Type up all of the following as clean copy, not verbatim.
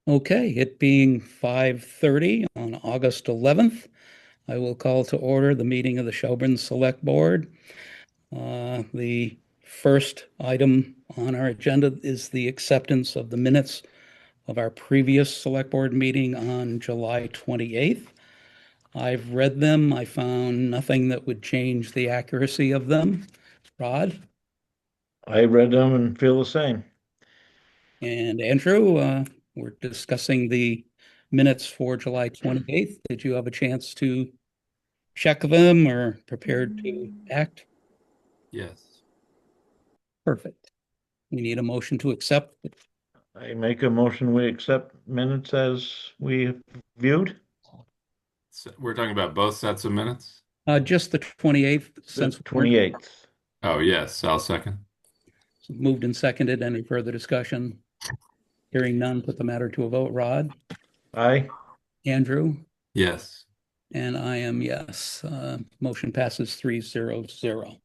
Okay, it being 5:30 on August 11th, I will call to order the meeting of the Shelburne Select Board. The first item on our agenda is the acceptance of the minutes of our previous Select Board meeting on July 28th. I've read them. I found nothing that would change the accuracy of them. Rod I read them and feel the same. and Andrew, we're discussing the minutes for July 28th. Did you have a chance to check them or prepared to act? Yes. Perfect. We need a motion to accept, I make a motion we accept minutes as we viewed. So we're talking about both sets of minutes? just the 28th, The since we weren't 28th. Oh, yes, I'll second. moved and seconded. Any further discussion? Hearing none, put the matter to a vote. Rod, Aye. Andrew, Yes. and I am yes. Motion passes 3-0-0.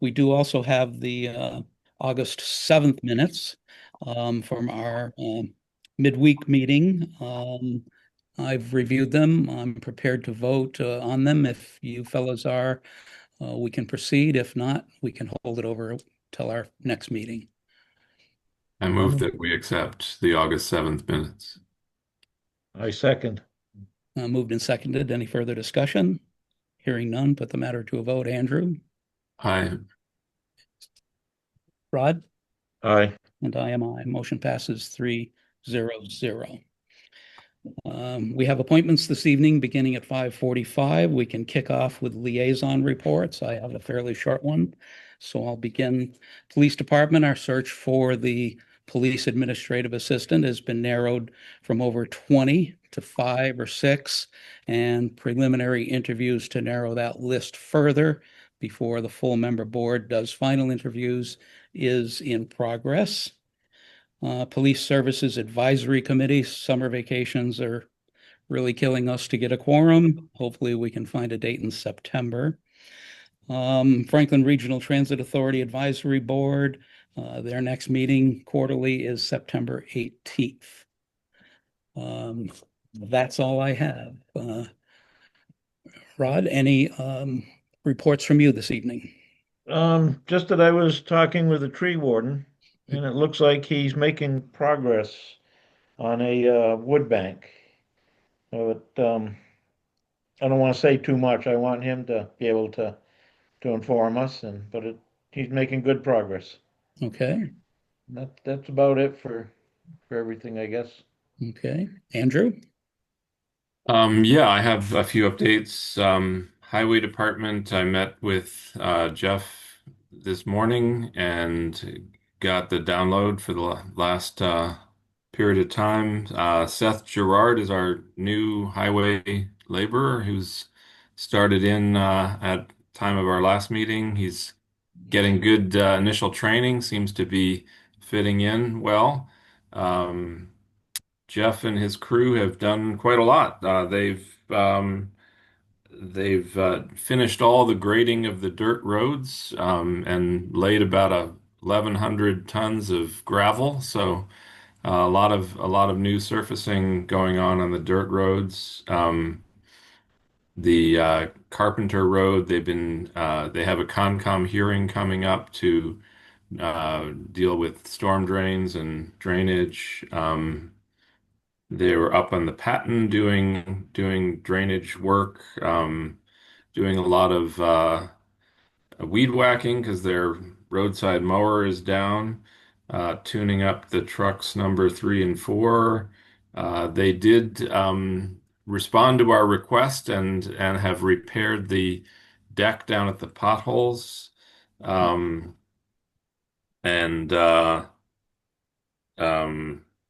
We do also have the August 7th minutes from our midweek meeting. I've reviewed them. I'm prepared to vote on them. If you fellows are, we can proceed. If not, we can hold it over till our next meeting. I move that we accept the August 7th minutes. I second. Moved and seconded. Any further discussion? Hearing none, put the matter to a vote. Andrew, I, Rod, Aye. and I am I. Motion passes 3-0-0. We have appointments this evening beginning at 5:45. We can kick off with liaison reports. I have a fairly short one. So I'll begin. Police Department, our search for the police administrative assistant has been narrowed from over 20 to 5 or 6, and preliminary interviews to narrow that list further before the full member board does final interviews is in progress. Police Services Advisory Committee, summer vacations are really killing us to get a quorum. Hopefully, we can find a date in September. Franklin Regional Transit Authority Advisory Board, their next meeting quarterly is September 18th. That's all I have. Rod, any reports from you this evening? Just that I was talking with the tree warden, and it looks like he's making progress on a wood bank. But I don't want to say too much. I want him to be able to inform us, he's making good progress. Okay, That's about it for everything, I guess. okay. Andrew? yeah, I have a few updates. Highway Department, I met with Jeff this morning and got the download for the last period of time. Seth Gerard is our new highway laborer who's started in at time of our last meeting. He's getting good initial training, seems to be fitting in well. Um, Jeff and his crew have done quite a lot. They've finished all the grading of the dirt roads and laid about 1,100 tons of gravel. So a lot of new surfacing going on the dirt roads. The Carpenter Road, they have a Concom hearing coming up to deal with storm drains and drainage. They were up on the Patton doing drainage work, doing a lot of weed whacking because their roadside mower is down, tuning up the trucks number 3 and 4. They did respond to our request and have repaired the deck down at the potholes. Um, and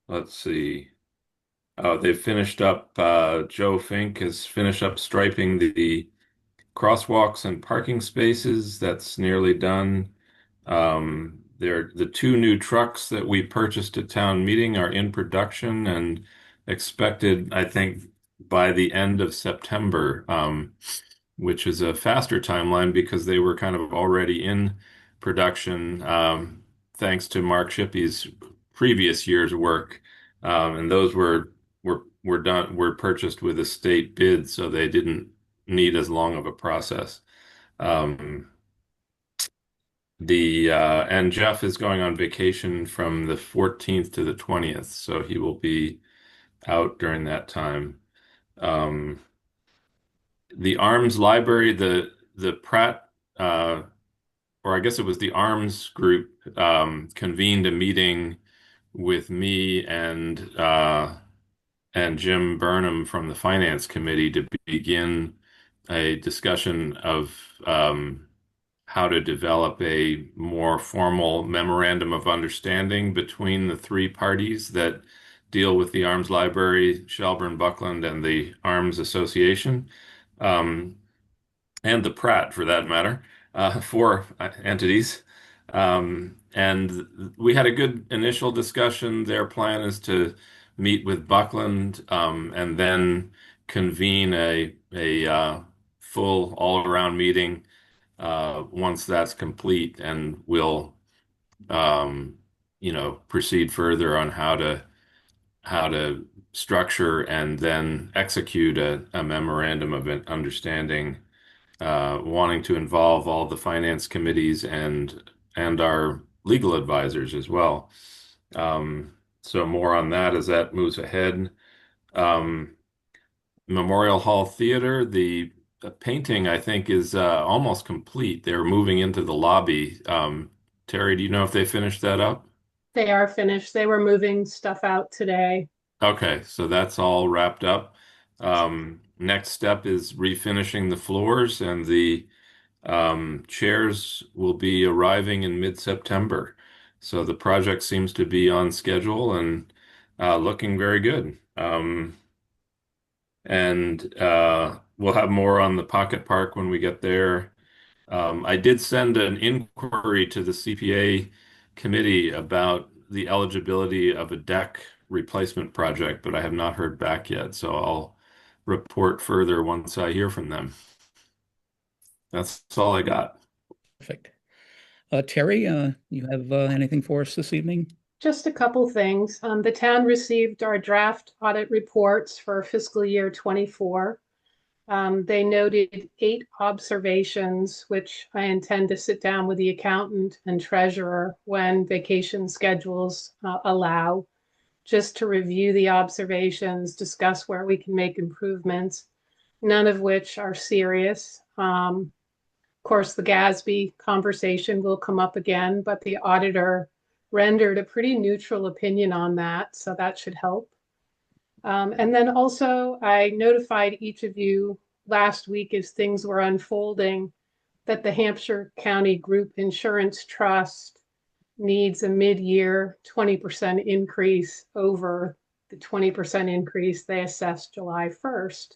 let's see. Oh, they've finished up, Joe Fink has finished up striping the crosswalks and parking spaces. That's nearly done. The two new trucks that we purchased at town meeting are in production and expected, I think, by the end of September, which is a faster timeline because they were kind of already in production, thanks to Mark Shippey's previous year's work. And those were purchased with a state bid, so they didn't need as long of a process. Um, and Jeff is going on vacation from the 14th to the 20th, so he will be out during that time. Um, the Arms Library, the Pratt, or I guess it was the Arms Group, convened a meeting with me and Jim Burnham from the Finance Committee to begin a discussion of how to develop a more formal memorandum of understanding between the three parties that deal with the Arms Library, Shelburne, Buckland, and the Arms Association, um, and the Pratt, for that matter, four entities. And we had a good initial discussion. Their plan is to meet with Buckland, and then convene a full all-around meeting once that's complete, and we'll um, proceed further on how to structure and then execute a memorandum of understanding, wanting to involve all the finance committees and our legal advisors as well. So more on that as that moves ahead. Um, Memorial Hall Theater, the painting I think is almost complete. They're moving into the lobby. Terry, do you know if they finished that up? They are finished. They were moving stuff out today. Okay, so that's all wrapped up. Next step is refinishing the floors, and the chairs will be arriving in mid-September. So the project seems to be on schedule and looking very good. And we'll have more on the Pocket Park when we get there. I did send an inquiry to the CPA committee about the eligibility of a deck replacement project, but I have not heard back yet. So I'll report further once I hear from them. That's all I got. Perfect. Terry, you have anything for us this evening? Just a couple things. The town received our draft audit reports for fiscal year 24. They noted 8 observations, which I intend to sit down with the accountant and treasurer when vacation schedules allow, just to review the observations, discuss where we can make improvements, none of which are serious. Of course, the GASB conversation will come up again, but the auditor rendered a pretty neutral opinion on that, so that should help. And then also, I notified each of you last week as things were unfolding that the Hampshire County Group Insurance Trust needs a mid-year 20% increase over the 20% increase they assessed July 1st.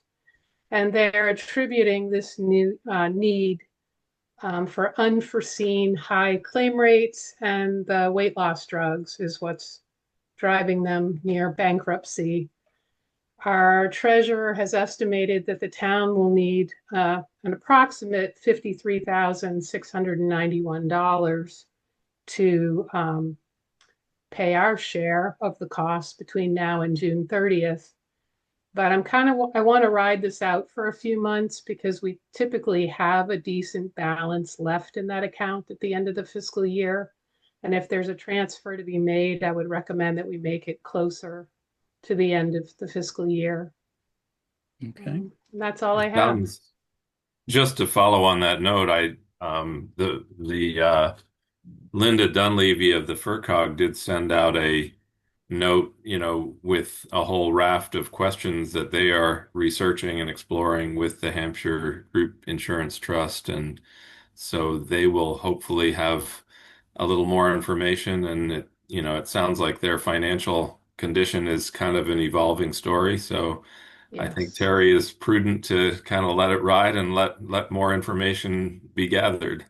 And they're attributing this new need for unforeseen high claim rates, and the weight loss drugs is what's driving them near bankruptcy. Our treasurer has estimated that the town will need an approximate $53,691 to pay our share of the cost between now and June 30th. But I want to ride this out for a few months because we typically have a decent balance left in that account at the end of the fiscal year. And if there's a transfer to be made, I would recommend that we make it closer to the end of the fiscal year. Okay. That's all I have. Just to follow on that note, the Linda Dunleavy of the FERCog did send out a note, with a whole raft of questions that they are researching and exploring with the Hampshire Group Insurance Trust. And so they will hopefully have a little more information. And it sounds like their financial condition is kind of an evolving story. So I think Yes. Terry is prudent to kind of let it ride and let more information be gathered.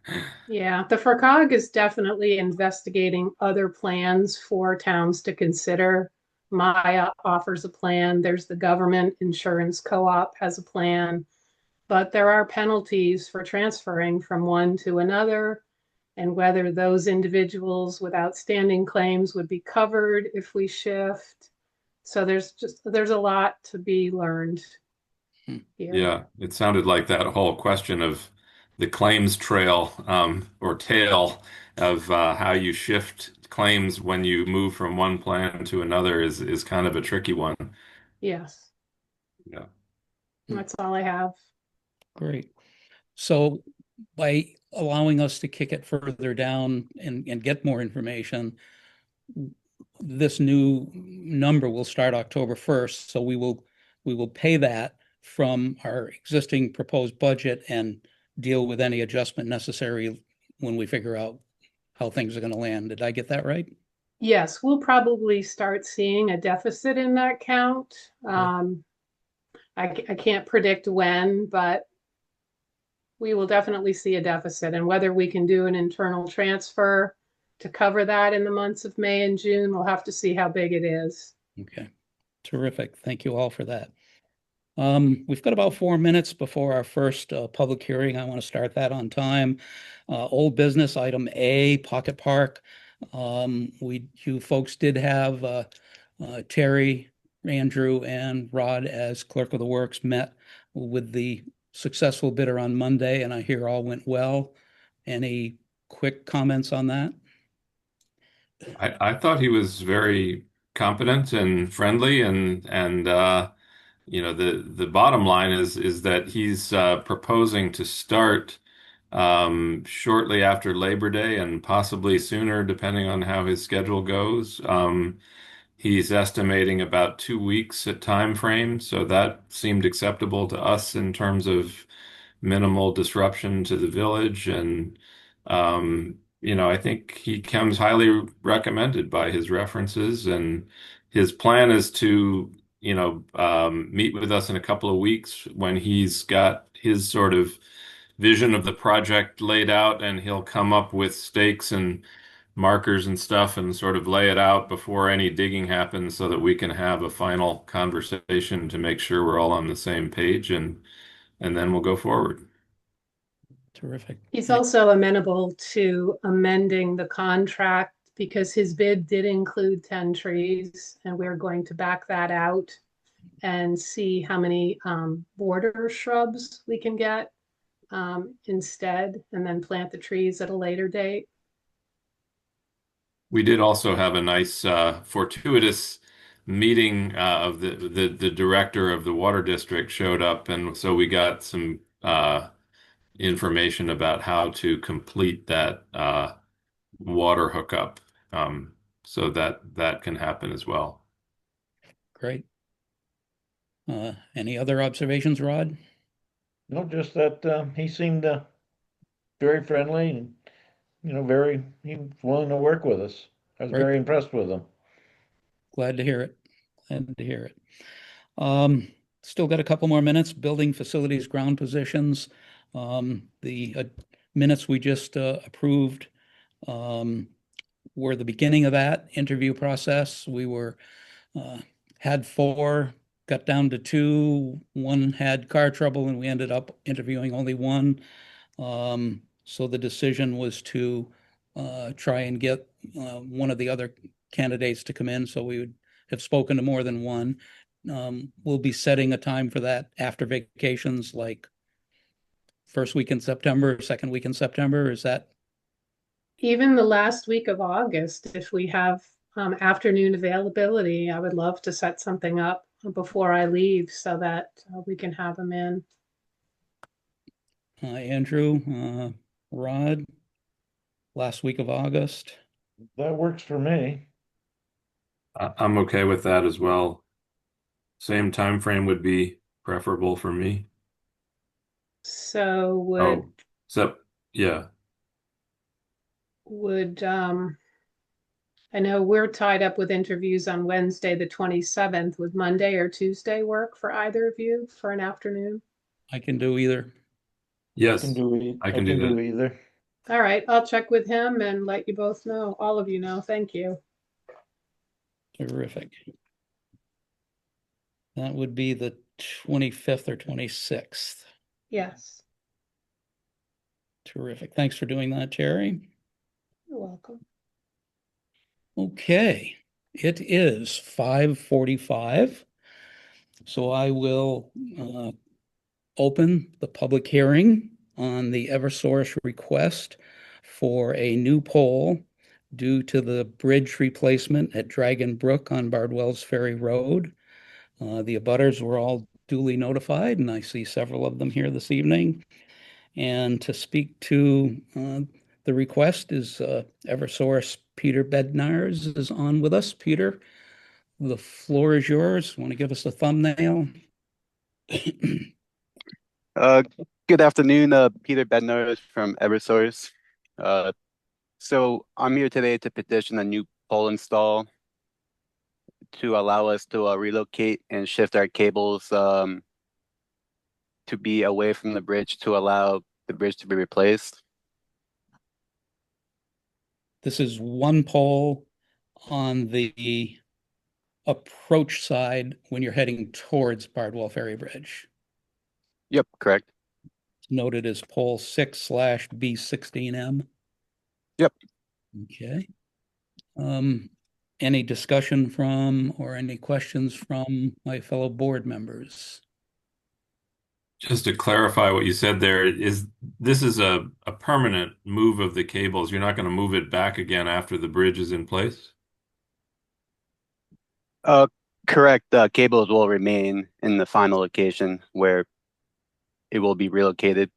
Yeah, the FERCog is definitely investigating other plans for towns to consider. Maya offers a plan. There's the government insurance co-op has a plan, but there are penalties for transferring from one to another, and whether those individuals with outstanding claims would be covered if we shift. So there's a lot to be learned Hmm. here. Yeah, it sounded like that whole question of the claims trail or tail of how you shift claims when you move from one plan to another is kind of a tricky one. Yes, Yeah. that's all I have. Great. So by allowing us to kick it further down and get more information, this new number will start October 1st. So we will pay that from our existing proposed budget and deal with any adjustment necessary when we figure out how things are going to land. Did I get that right? Yes, we'll probably start seeing a deficit in that count. I can't predict when, but we will definitely see a deficit. And whether we can do an internal transfer to cover that in the months of May and June, we'll have to see how big it is. Okay, terrific. Thank you all for that. We've got about 4 minutes before our first public hearing. I want to start that on time. Old business item A, Pocket Park. You folks did have Terry, Andrew, and Rod as clerk of the works met with the successful bidder on Monday, and I hear all went well. Any quick comments on that? I thought he was very competent and friendly and you know the bottom line is that he's proposing to start shortly after Labor Day and possibly sooner depending on how his schedule goes. He's estimating about 2 weeks at time frame, so that seemed acceptable to us in terms of minimal disruption to the village. And, you know, I think he comes highly recommended by his references. And his plan is to, you know, meet with us in a couple of weeks when he's got his sort of vision of the project laid out, and he'll come up with stakes and markers and stuff and sort of lay it out before any digging happens so that we can have a final conversation to make sure we're all on the same page and then we'll go forward. Terrific. He's also amenable to amending the contract because his bid did include 10 trees, and we're going to back that out and see how many border shrubs we can get instead, and then plant the trees at a later date. We did also have a nice fortuitous meeting of the director of the water district showed up, and so we got some information about how to complete that water hookup, so that can happen as well. Great. Any other observations, Rod? No, just that he seemed very friendly and he was willing to work with us. I was Right. very impressed with him. Glad to hear it. Glad to hear it. Still got a couple more minutes. Building facilities, ground positions. The minutes we just approved were the beginning of that interview process. We had 4, got down to 2. One had car trouble, and we ended up interviewing only one. So the decision was to try and get one of the other candidates to come in, so we would have spoken to more than one. We'll be setting a time for that after vacations, like first week in September, second week in September. Is that Even the last week of August, if we have afternoon availability, I would love to set something up before I leave so that we can have them in. Andrew, Rod, last week of August? That works for me. I'm okay with that as well. Same time frame would be preferable for me. So Oh, so yeah. would I know we're tied up with interviews on Wednesday, the 27th. Would Monday or Tuesday work for either of you for an afternoon? I can do either. Yes, I I can can do do that. either. All right, I'll check with him and let you both know, all of you know. Thank you. Terrific. That would be the 25th or 26th. Yes, Terrific. Thanks for doing that, Terry. you're welcome. Okay. It is 5:45. So I will open the public hearing on the Eversource request for a new pole due to the bridge replacement at Dragon Brook on Bardwell's Ferry Road. The abutters were all duly notified, and I see several of them here this evening. And to speak to the request is Eversource Peter Bednars is on with us. Peter, the floor is yours. Want to give us a thumbnail? Uh, Good afternoon, Peter Bednar from Eversource. So I'm here today to petition a new pole install to allow us to relocate and shift our cables to be away from the bridge to allow the bridge to be replaced. This is one pole on the approach side when you're heading towards Bardwell Ferry Bridge. Yep, correct. Noted as pole 6/B16M. Yep. Okay. Any discussion from or any questions from my fellow board members? Just to clarify what you said there, this is a permanent move of the cables. You're not going to move it back again after the bridge is in place? Correct. Cables will remain in the final location where it will be relocated.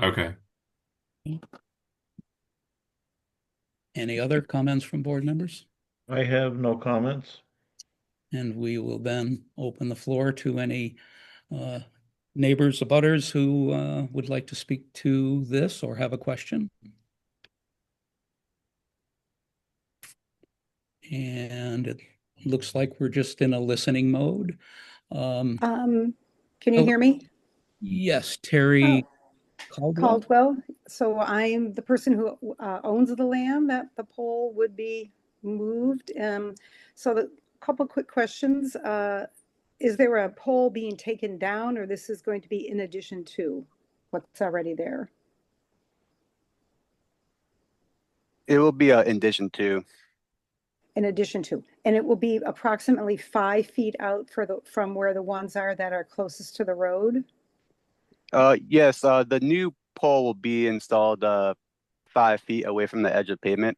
Okay. Any other comments from board members? I have no comments. And we will then open the floor to any neighbors, abutters who would like to speak to this or have a question. And it looks like we're just in a listening mode. Can you Oh. hear me? Yes, Terry Caldwell. Caldwell. So I'm the person who owns the land that the pole would be moved. So the couple quick questions. Is there a pole being taken down, or this is going to be in addition to what's already there? It will be in addition to. In addition to, and it will be approximately 5 feet out from where the ones are that are closest to the road? Yes, the new pole will be installed 5 feet away from the edge of pavement.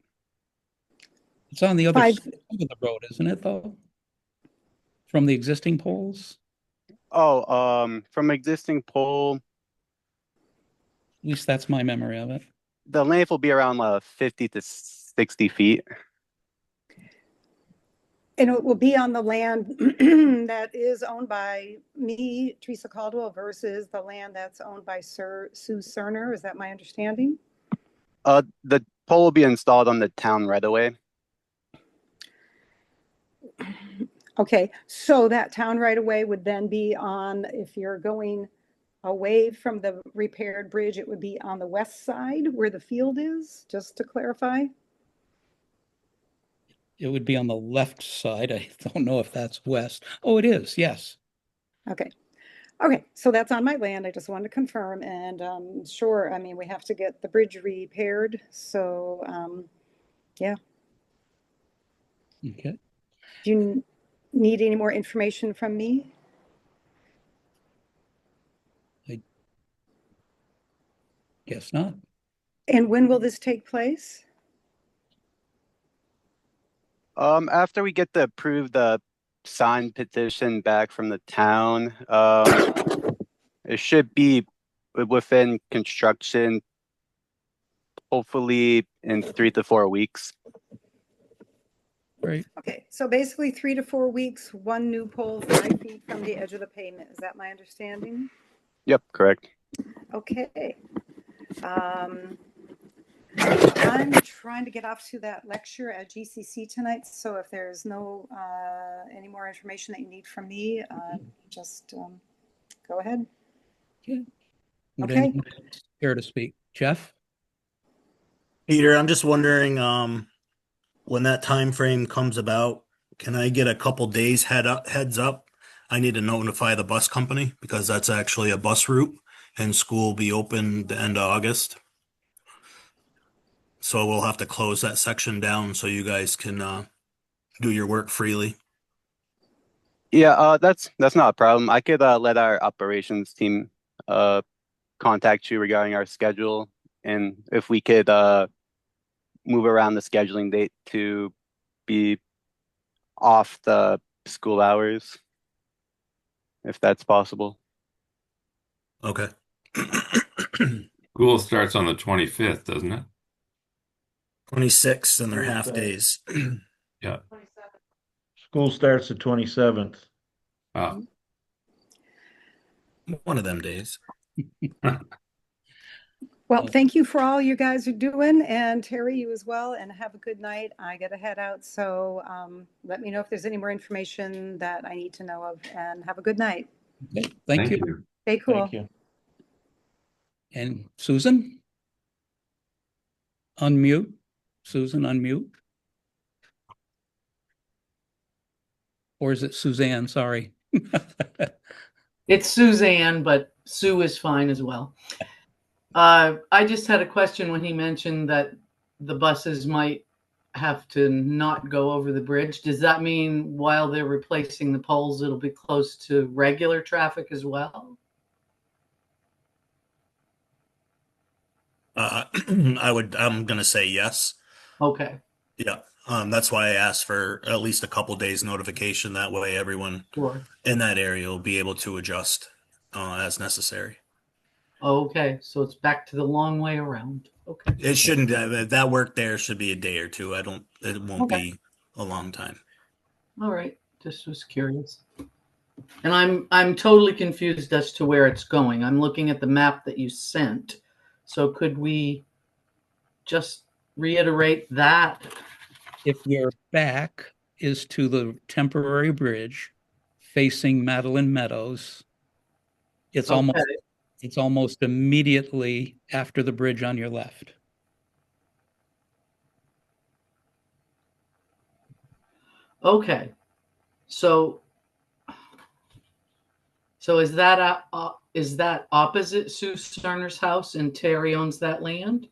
It's on the other 5. side of the road, isn't it, though? From the existing poles? Oh, from existing pole, At least that's my memory of it. the length will be around 50 to 60 feet. And it will be on the land that is owned by me, Teresa Caldwell, versus the land that's owned by Sue Cerner. Is that my understanding? The pole will be installed on the town right away. Okay, so that town right away would then be on, if you're going away from the repaired bridge, it would be on the west side where the field is, just to clarify? It would be on the left side. I don't know if that's west. Oh, it is, yes. Okay. Okay, so that's on my land. I just wanted to confirm. And sure, I mean, we have to get the bridge repaired. So, yeah. Okay. Do you need any more information from me? Guess not. And when will this take place? After we get the approved signed petition back from the town, it should be within construction, hopefully in 3 to 4 weeks. Great. Okay, so basically 3 to 4 weeks, one new pole 5 feet from the edge of the pavement. Is that my understanding? Yep, correct. Okay. I'm trying to get off to that lecture at GCC tonight, so if there's no any more information that you need from me, just go ahead. Okay. Would Okay. anyone care to speak? Jeff? Peter, I'm just wondering, when that time frame comes about, can I get a couple days heads up? I need to notify the bus company because that's actually a bus route and school will be open the end of August. So we'll have to close that section down so you guys can do your work freely. Yeah, that's not a problem. I could let our operations team uh contact you regarding our schedule, and if we could move around the scheduling date to be off the school hours, if that's possible. Okay. School starts on the 25th, doesn't it? 26 and they're School half starts- days. Yeah. School starts the 27th. Oh. One of them days. Well, thank you for all you guys are doing, and Terry, you as well, and have a good night. I gotta head out, so let me know if there's any more information that I need to know of, and have a good night. Okay, thank you. you. Stay cool. Thank you. And Susan? Unmute. Susan, unmute. Or is it Suzanne? Sorry. It's Suzanne, but Sue is fine as well. I just had a question when he mentioned that the buses might have to not go over the bridge. Does that mean while they're replacing the poles, it'll be close to regular traffic as well? I'm gonna say yes. Okay, Yeah. That's why I asked for at least a couple days notification. That way everyone sure. in that area will be able to adjust as necessary. Okay, so it's back to the long way around. Okay. It shouldn't that work there should be a day or two. It won't Okay. be a long time. All right. Just was curious. And I'm totally confused as to where it's going. I'm looking at the map that you sent. So could we just reiterate that? If your back is to the temporary bridge facing Madeline Meadows, it's Okay. almost immediately after the bridge on your left. Okay. So is that opposite Sue Sterner's house and Terry owns that land?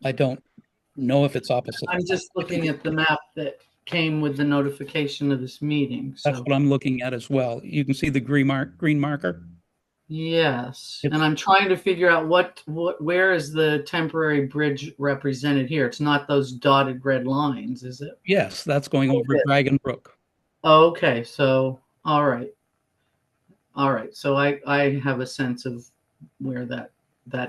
I don't know if it's opposite. I'm just looking at the map that came with the notification of this meeting. That's So what I'm looking at as well. You can see the green marker. yes, It's- and I'm trying to figure out where is the temporary bridge represented here? It's not those dotted red lines, is it? Yes, that's going over Okay. Dragon Brook. Okay, so all right. All right. So I have a sense of where that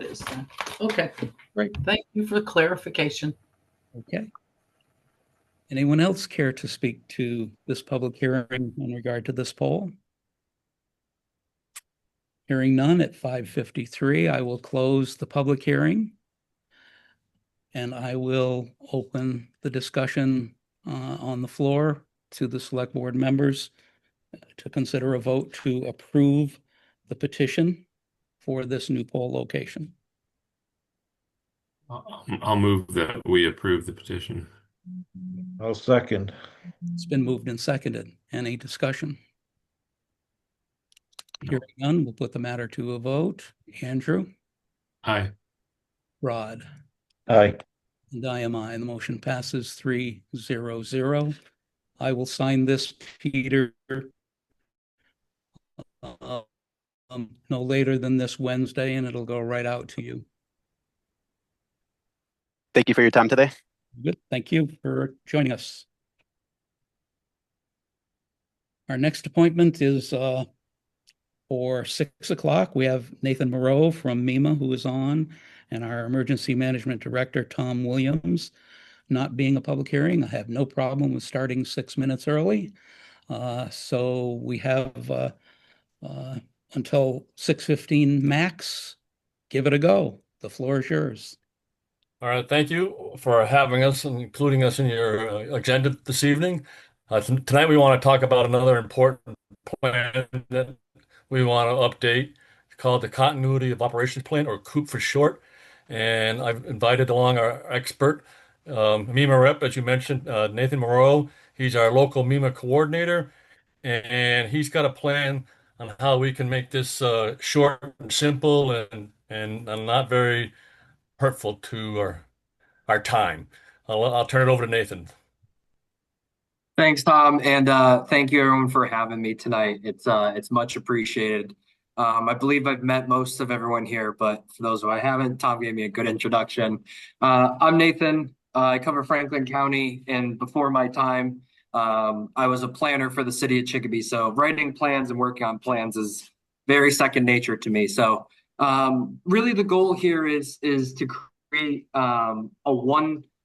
is then. Okay. Great. Thank you for the clarification. Okay. Anyone else care to speak to this public hearing in regard to this poll? Hearing none at 5:53, I will close the public hearing. And I will open the discussion on the floor to the select board members to consider a vote to approve the petition for this new poll location. I'll move that we approve the petition. I'll second. It's been moved and seconded. Any discussion? Hearing none, we'll put the matter to a vote. Andrew, Aye. Rod, Aye. and I am aye. The motion passes 3-0-0. I will sign this, Peter, no later than this Wednesday, and it'll go right out to you. Thank you for your time today. Good. Thank you for joining us. Our next appointment is for 6 o'clock. We have Nathan Moreau from MEMA who is on, and our Emergency Management Director, Tom Williams. Not being a public hearing, I have no problem with starting 6 minutes early. So we have until 6:15 max. Give it a go. The floor is yours. All right, thank you for having us and including us in your agenda this evening. Tonight we want to talk about another important plan that we want to update. It's called the Continuity of Operations Plan, or COOP for short. And I've invited along our expert, MEMA rep, as you mentioned, Nathan Moreau. He's our local MEMA coordinator, and he's got a plan on how we can make this short and simple and not very hurtful to our time. I'll turn it over to Nathan. Thanks, Tom, and thank you everyone for having me tonight. It's much appreciated. I believe I've met most of everyone here, but for those who I haven't, Tom gave me a good introduction. I'm Nathan. I cover Franklin County, and before my time, I was a planner for the city of Chicopee. So writing plans and working on plans is very second nature to me. So really, the goal here is to create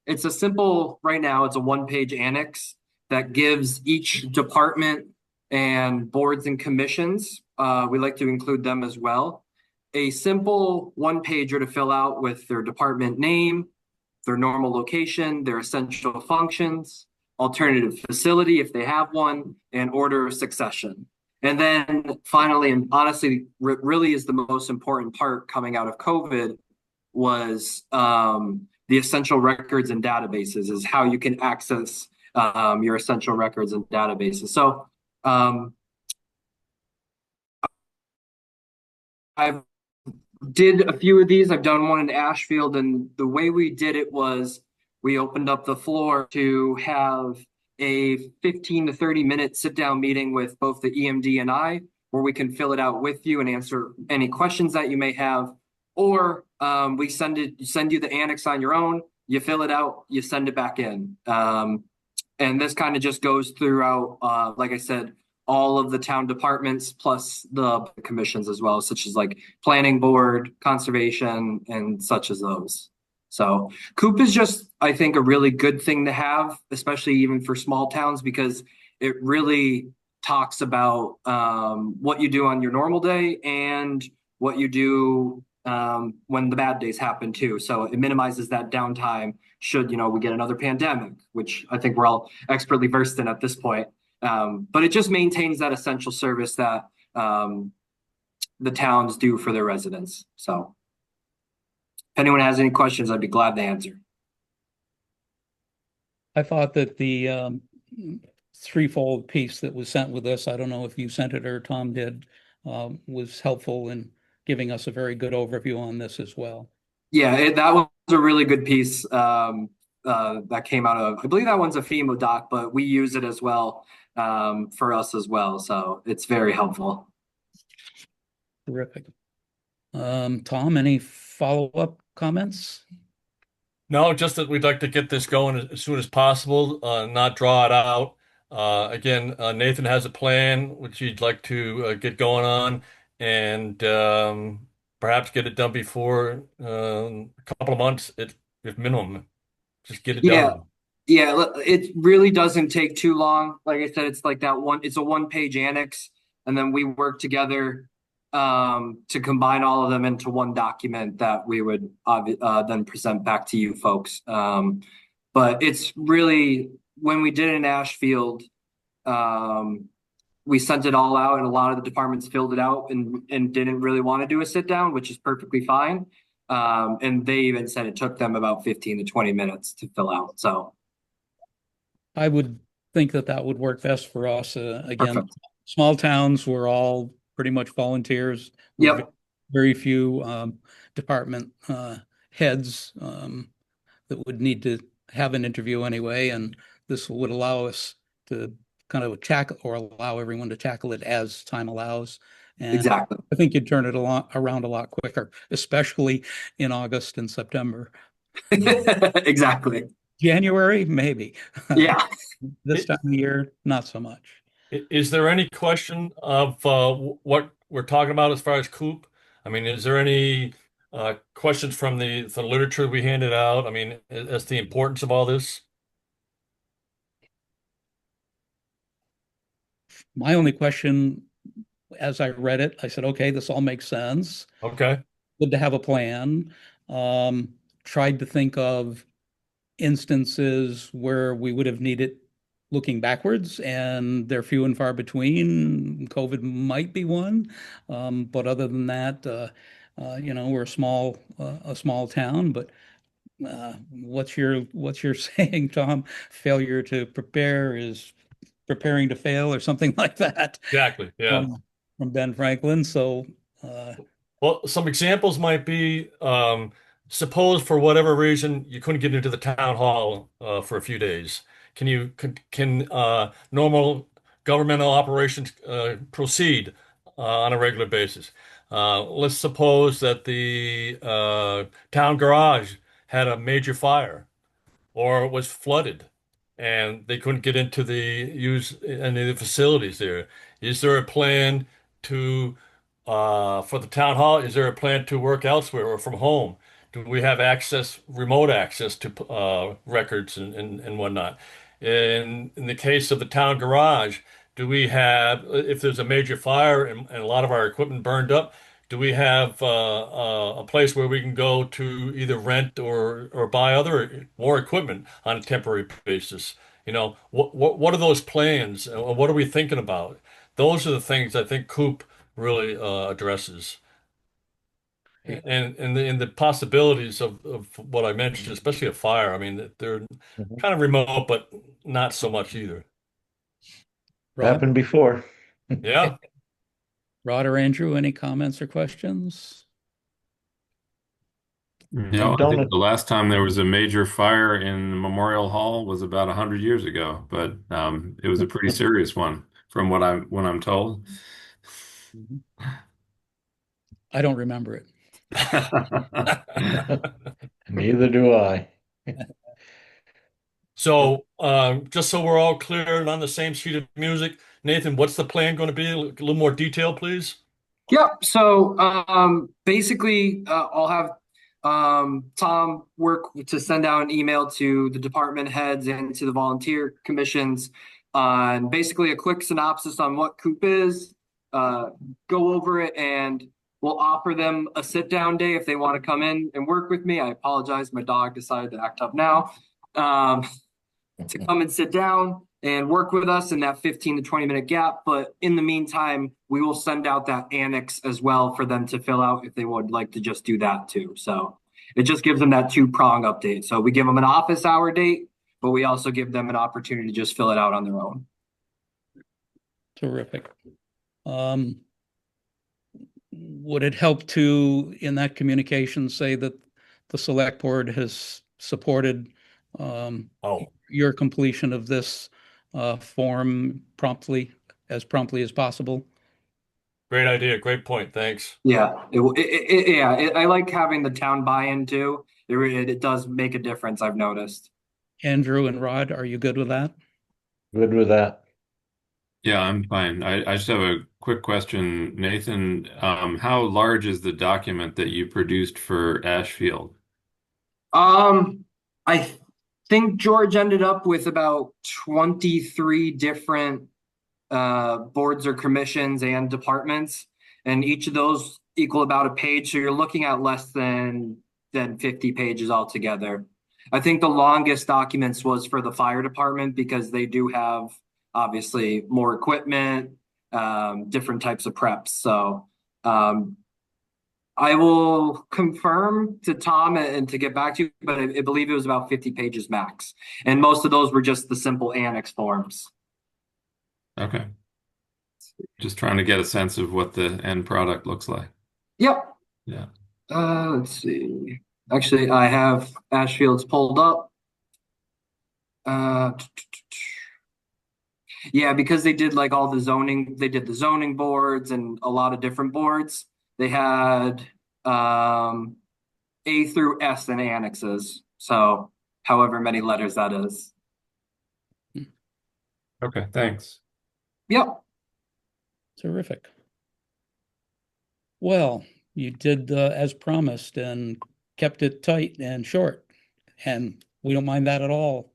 It's a simple right now. It's a one-page annex that gives each department and boards and commissions, we like to include them as well, a simple one-pager to fill out with their department name, their normal location, their essential functions, alternative facility if they have one, and order of succession. And then finally, and honestly, really is the most important part coming out of COVID, was the essential records and databases, is how you can access your essential records and databases. So I've did a few of these. I've done one in Ashfield, and the way we did it was we opened up the floor to have a 15 to 30-minute sit-down meeting with both the EMD and I, where we can fill it out with you and answer any questions that you may have. Or we send you the annex on your own, you fill it out, you send it back in. And this kind of just goes throughout, like I said, all of the town departments plus the commissions as well, such as like planning board, conservation, and such as those. So COOP is just, I think, a really good thing to have, especially even for small towns, because it really talks about what you do on your normal day and what you do when the bad days happen too. So it minimizes that downtime should, we get another pandemic, which I think we're all expertly versed in at this point. But it just maintains that essential service that the towns do for their residents. So if anyone has any questions, I'd be glad to answer. I thought that the threefold piece that was sent with this, I don't know if you sent it or Tom did, was helpful in giving us a very good overview on this as well. Yeah, that was a really good piece that came out of, I believe that one's a FEMA doc, but we use it as well for us as well. So it's very helpful. Terrific. Tom, any follow-up comments? No, just that we'd like to get this going as soon as possible, not draw it out. Again, Nathan has a plan which he'd like to get going on, and perhaps get it done before a couple of months, if minimum. Just get it done. Yeah, it really doesn't take too long. Like I said, it's like it's a one-page annex, and then we work together to combine all of them into one document that we would then present back to you folks. But it's really, when we did it in Ashfield, we sent it all out, and a lot of the departments filled it out and didn't really want to do a sit down, which is perfectly fine. And they even said it took them about 15 to 20 minutes to fill out. So I would think that would work best for us. Again, perfect. Small towns, we're all pretty much volunteers. Yep. Very few department heads that would need to have an interview anyway, and this would allow us to kind of allow everyone to tackle it as time allows. And exactly. I think you'd turn it around a lot quicker, especially in August and September. Exactly. January, maybe. Yeah. This time of year, not so much. Is there any question of what we're talking about as far as COOP? I mean, is there any questions from the literature we handed out? I mean, as the importance of all this? My only question, as I read it, I said, okay, this all makes sense. Okay. Good to have a plan. Tried to think of instances where we would have needed looking backwards, and they're few and far between. COVID might be one, but other than that, we're a small town. But what's your saying, Tom? Failure to prepare is preparing to fail, or something like that. Exactly. Yeah. From Ben Franklin. So, well, some examples might be suppose for whatever reason you couldn't get into the town hall for a few days. Can normal governmental operations proceed on a regular basis? Let's suppose that the town garage had a major fire or it was flooded and they couldn't get into the use any of the facilities there. Is there a plan to for the town hall? Is there a plan to work elsewhere or from home? Do we have access, remote access to records and whatnot? In the case of the town garage, do we have, if there's a major fire and a lot of our equipment burned up, do we have a place where we can go to either rent or buy more equipment on a temporary basis? You know, what are those plans? What are we thinking about? Those are the things I think Coop really addresses. And the possibilities of what I mentioned, especially a fire. I mean, they're Mhm. kind of remote, but not so much either. Rod, Happened before. Yeah. Rod or Andrew, any comments or questions? I Don't think the last time there was a major fire in Memorial Hall was about 100 years ago, but it was a pretty serious one from what I'm told. I don't remember it. Neither do I. So, just so we're all clear and on the same sheet of music, Nathan, what's the plan going to be? A little more detail, please. Yep. So basically, I'll have Tom work to send out an email to the department heads and to the volunteer commissions on basically a quick synopsis on what Coop is. Go over it, and we'll offer them a sit-down day if they want to come in and work with me. I apologize, my dog decided to act up now. To come and sit down and work with us in that 15 to 20-minute gap. But in the meantime, we will send out that annex as well for them to fill out if they would like to just do that too. So it just gives them that two-prong update. So we give them an office hour date, but we also give them an opportunity to just fill it out on their own. Terrific. Would it help to, in that communication, say that the select board has supported your completion of this form promptly as possible? Great idea. Great point. Thanks. Yeah, I like having the town buy-in too. It does make a difference, I've noticed. Andrew and Rod, are you good with that? Good with that. Yeah, I'm fine. I just have a quick question, Nathan. How large is the document that you produced for Ashfield? I think George ended up with about 23 different boards or commissions and departments, and each of those equal about a page. So you're looking at less than 50 pages altogether. I think the longest documents was for the fire department because they do have obviously more equipment, different types of preps. So I will confirm to Tom and to get back to you, but I believe it was about 50 pages max. And most of those were just the simple annex forms. Okay. Just trying to get a sense of what the end product looks like. Yep. Yeah. Let's see. Actually, I have Ashfield's pulled up. Yeah, because they did like all the zoning, they did the zoning boards and a lot of different boards. They had A through S in annexes. So however many letters that is. Okay, thanks. Yep. Terrific. Well, you did as promised and kept it tight and short, and we don't mind that at all,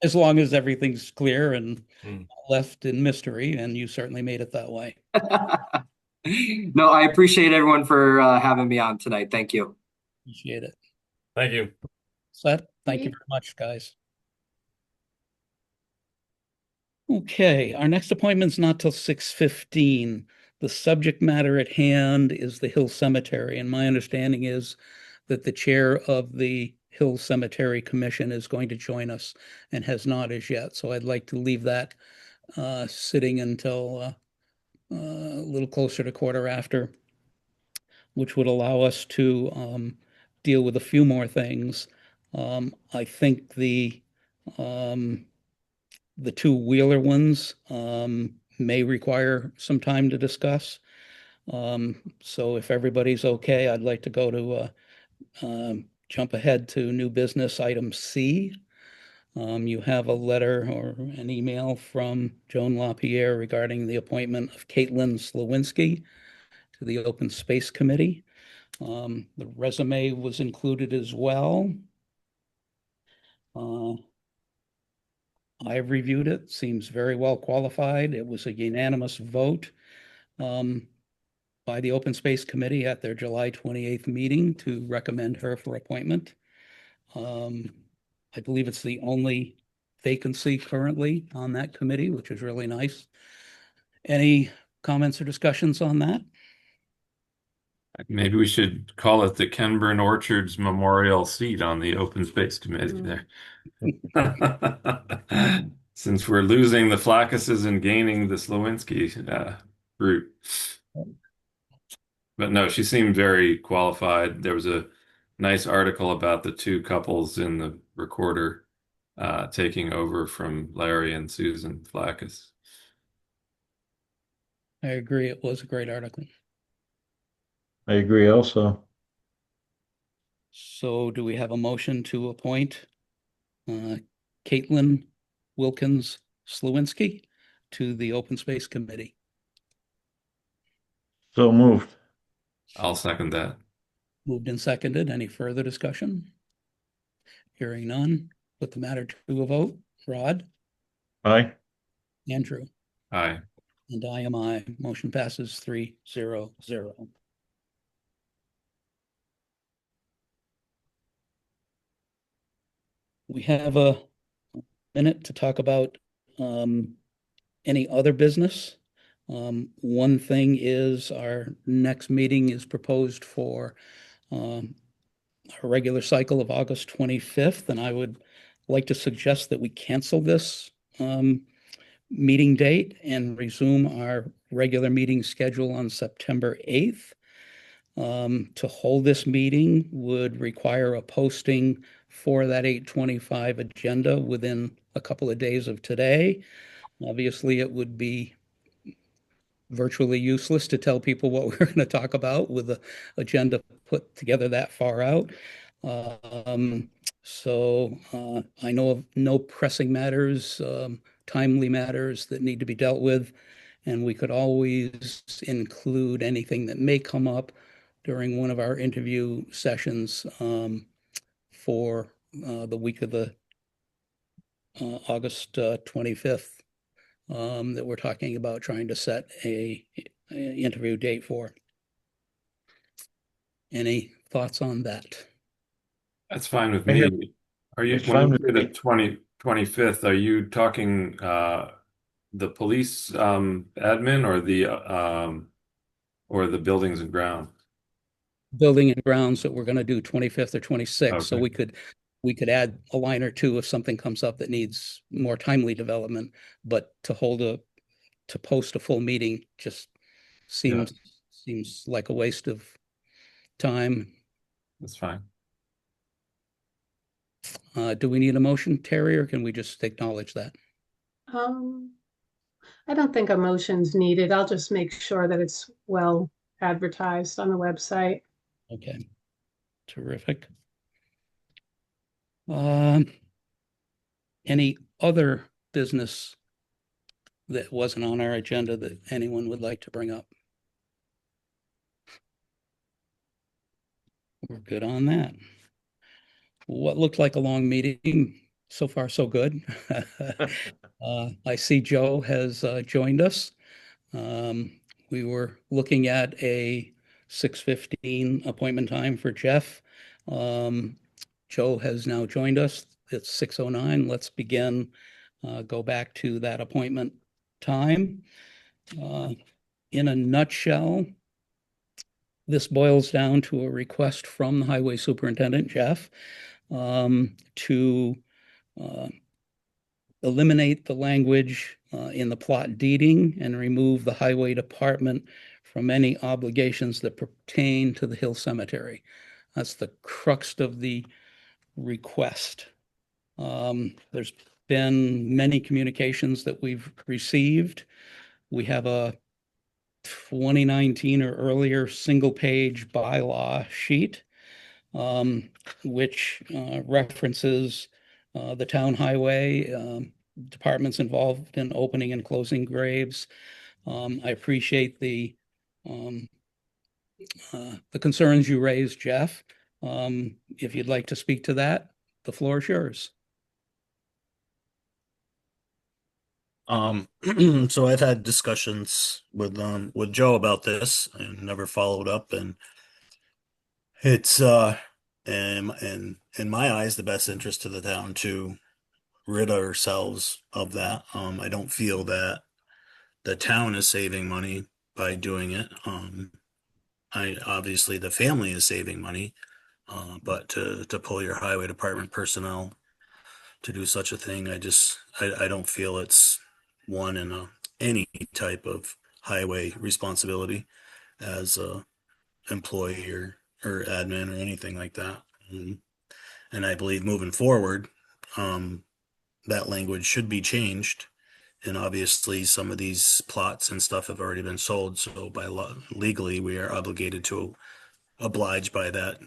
as long as everything's clear and left in mystery, and you certainly made it that way. No, I appreciate everyone for having me on tonight. Thank you. Appreciate it. Thank you. Seth, thank you very much, guys. Okay, our next appointment's not till 6:15. The subject matter at hand is the Hill Cemetery, and my understanding is that the chair of the Hill Cemetery Commission is going to join us and has not as yet. So I'd like to leave that sitting until a little closer to quarter after, which would allow us to deal with a few more things. I think the two Wheeler ones may require some time to discuss. So if everybody's okay, I'd like to go to jump ahead to new business item C. You have a letter or an email from Joan LaPierre regarding the appointment of Caitlin Slawinski to the Open Space Committee. The resume was included as well. I've reviewed it, seems very well qualified. It was a unanimous vote by the Open Space Committee at their July 28th meeting to recommend her for appointment. I believe it's the only vacancy currently on that committee, which is really nice. Any comments or discussions on that? Maybe we should call it the Kenburn Orchards Memorial Seat on the Open Space Committee there. Since we're losing the Flaccuses and gaining the Slawinski group. But no, she seemed very qualified. There was a nice article about the two couples in the Recorder taking over from Larry and Susan Flaccus. I agree. It was a great article. I agree also. So do we have a motion to appoint Caitlin Wilkins Slawinski to the Open Space Committee? So moved. I'll second that. Moved and seconded. Any further discussion? Hearing none. Put the matter to a vote. Rod? Aye. Andrew? Aye. And I am aye. Motion passes 3-0-0. We have a minute to talk about any other business. One thing is our next meeting is proposed for a regular cycle of August 25th, and I would like to suggest that we cancel this meeting date and resume our regular meeting schedule on September 8th. To hold this meeting would require a posting for that 8:25 agenda within a couple of days of today. Obviously, it would be virtually useless to tell people what we're going to talk about with the agenda put together that far out. So I know of no pressing matters, timely matters that need to be dealt with, and we could always include anything that may come up during one of our interview sessions for the week of the August 25th that we're talking about trying to set a interview date for. Any thoughts on that? That's fine with me. Are you, It's when fine you with say me. the 25th, are you talking the police admin or the buildings and ground? Building and grounds that we're going to do 25th or 26th. So Okay. we could add a line or two if something comes up that needs more timely development, but to post a full meeting just seems like a waste of time. That's fine. Do we need a motion, Terry, or can we just acknowledge that? I don't think a motion's needed. I'll just make sure that it's well advertised on the website. Okay, terrific. Any other business that wasn't on our agenda that anyone would like to bring up? We're good on that. What looked like a long meeting, so far so good. I see Joe has joined us. We were looking at a 6:15 appointment time for Jeff. Joe has now joined us. It's 6:09. Let's begin. Go back to that appointment time. In a nutshell, this boils down to a request from the Highway Superintendent, Jeff, to eliminate the language in the plot deeding and remove the Highway Department from any obligations that pertain to the Hill Cemetery. That's the crux of the request. There's been many communications that we've received. We have a 2019 or earlier single-page bylaw sheet, which references the town highway, departments involved in opening and closing graves. I appreciate the concerns you raised, Jeff. If you'd like to speak to that, the floor is yours. So I've had discussions with Joe about this and never followed up, and it's in my eyes the best interest to the town to rid ourselves of that. I don't feel that the town is saving money by doing it. I obviously the family is saving money, but to pull your highway department personnel to do such a thing, I don't feel it's one in any type of highway responsibility as a employee or admin or anything like that. And I believe moving forward, that language should be changed. And obviously, some of these plots and stuff have already been sold. So by law, legally, we are obligated to oblige by that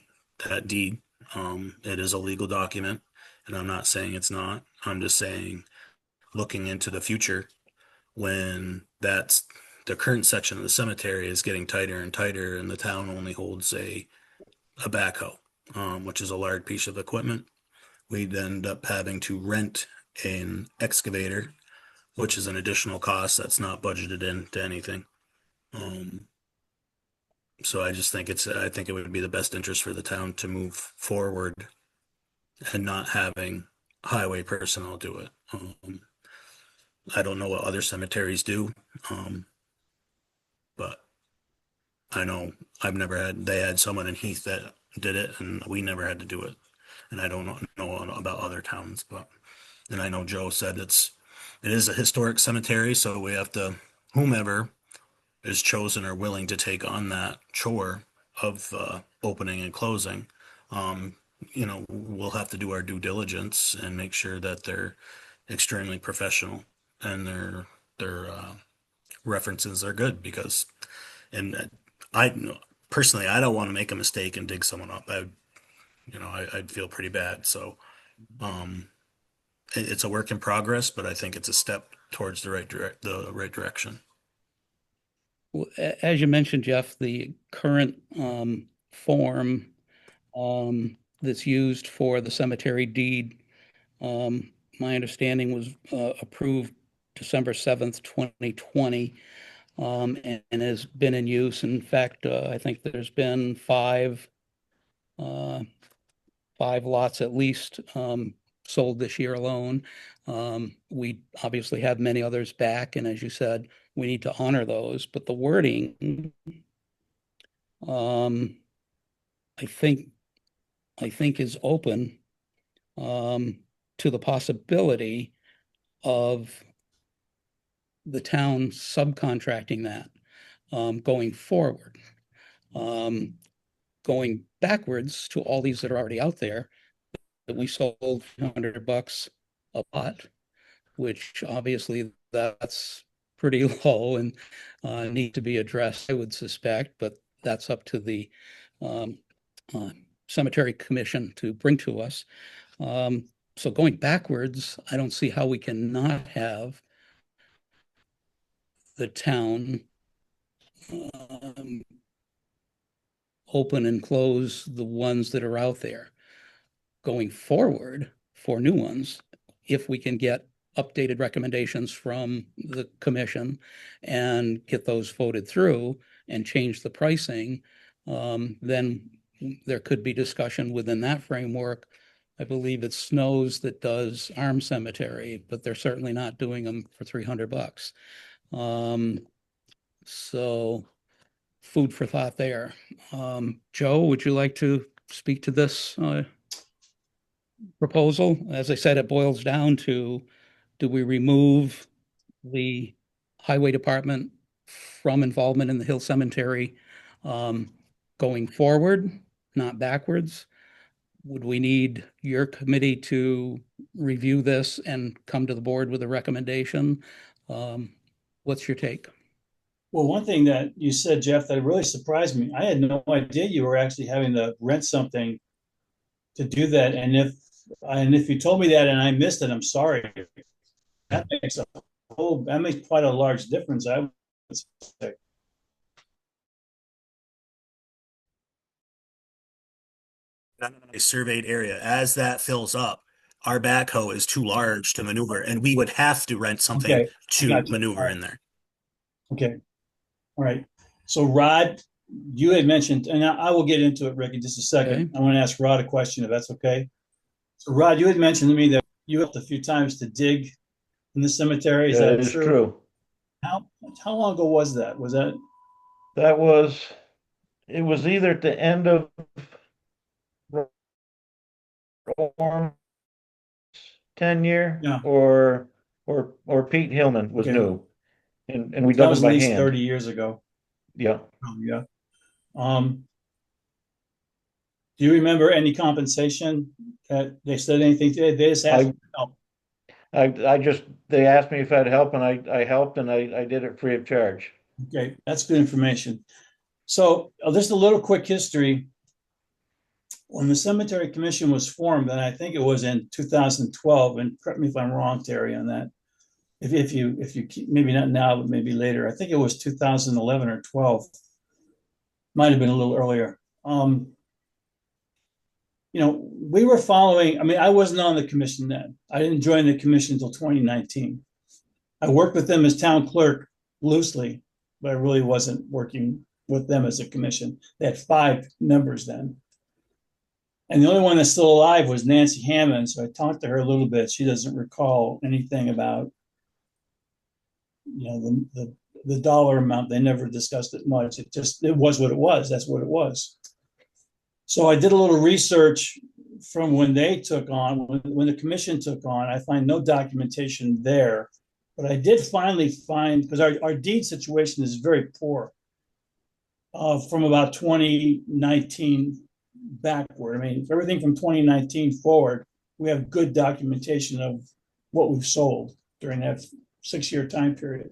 deed. It is a legal document, and I'm not saying it's not. I'm just saying, looking into the future, when that's the current section of the cemetery is getting tighter and tighter, and the town only holds a backhoe, which is a large piece of equipment, we'd end up having to rent an excavator, which is an additional cost that's not budgeted into anything. So I just think I think it would be the best interest for the town to move forward and not having highway personnel do it. I don't know what other cemeteries do, but I know they had someone in Heath that did it, and we never had to do it. And I don't know about other towns, and I know Joe said it is a historic cemetery, so we have to, whomever is chosen or willing to take on that chore of opening and closing, we'll have to do our due diligence and make sure that they're extremely professional and their references are good, because, and I personally, I don't want to make a mistake and dig someone up. I'd feel pretty bad. So, it's a work in progress, but I think it's a step towards the right direction. Well, as you mentioned, Jeff, the current form that's used for the cemetery deed, my understanding was approved December 7th, 2020, and has been in use. In fact, I think there's been five lots at least sold this year alone. We obviously have many others back, and as you said, we need to honor those. But the wording, I think is open to the possibility of the town subcontracting that going forward. Going backwards to all these that are already out there, that we sold $100 a lot, which obviously that's pretty low and need to be addressed, I would suspect, but that's up to the cemetery commission to bring to us. So going backwards, I don't see how we cannot have the town open and close the ones that are out there. Going forward for new ones, if we can get updated recommendations from the commission and get those voted through and change the pricing, then there could be discussion within that framework. I believe it's Snows that does Arm Cemetery, but they're certainly not doing them for $300. So food for thought there. Joe, would you like to speak to this proposal? As I said, it boils down to, do we remove the highway department from involvement in the Hill Cemetery going forward, not backwards. Would we need your committee to review this and come to the board with a recommendation? What's your take? Well, one thing that you said, Jeff, that really surprised me, I had no idea you were actually having to rent something to do that. And if you told me that and I missed it, I'm sorry. That makes quite a large difference, I would say. A surveyed area. As that fills up, our backhoe is too large to maneuver, and we would have to rent something Okay, to gotcha. maneuver All right. in there. Okay. All right. So Rod, you had mentioned, and I will get into it, Rick, in just a second. Okay. I want to ask Rod a question, if that's okay. So Rod, you had mentioned to me that you helped a few times to dig in the cemetery. Is Yeah, that it is true? true. How long ago was that? It was either at the end of Orm's tenure Yeah. or Pete Hillman was Okay. new. And we That dug was them at by least hand. 30 years ago. Yeah. Oh, yeah. Do you remember any compensation that they said anything? They just asked for help. They asked me if I'd help, and I helped, and I did it free of charge. Okay, that's good information. So just a little quick history. When the Cemetery Commission was formed, and I think it was in 2012, and correct me if I'm wrong, Terry, on that. If you maybe not now, but maybe later. I think it was 2011 or 12. Might have been a little earlier. We were following. I mean, I wasn't on the commission then. I didn't join the commission until 2019. I worked with them as town clerk loosely, but I really wasn't working with them as a commission. They had 5 members then. And the only one that's still alive was Nancy Hammond. So I talked to her a little bit. She doesn't recall anything about, the dollar amount. They never discussed it much. It was what it was. That's what it was. So I did a little research from when they took on, when the commission took on. I find no documentation there, but I did finally find, because our deed situation is very poor from about 2019 backward. I mean, everything from 2019 forward, we have good documentation of what we've sold during that 6-year time period.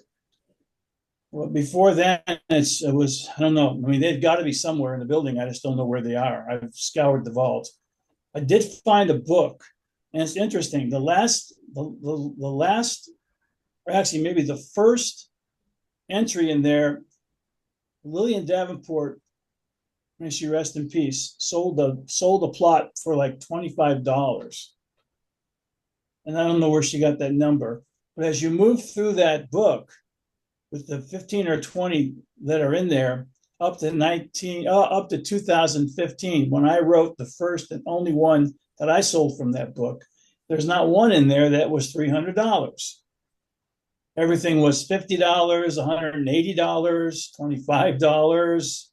Well, before that, I don't know. I mean, they've got to be somewhere in the building. I just don't know where they are. I've scoured the vault. I did find a book, and it's interesting. The last, or actually maybe the first entry in there, Lillian Davenport, may she rest in peace, sold a plot for like $25. And I don't know where she got that number. But as you move through that book, with the 15 or 20 that are in there, up to 2015, when I wrote the first and only one that I sold from that book, there's not one in there that was $300. Everything was $50, $180, $25.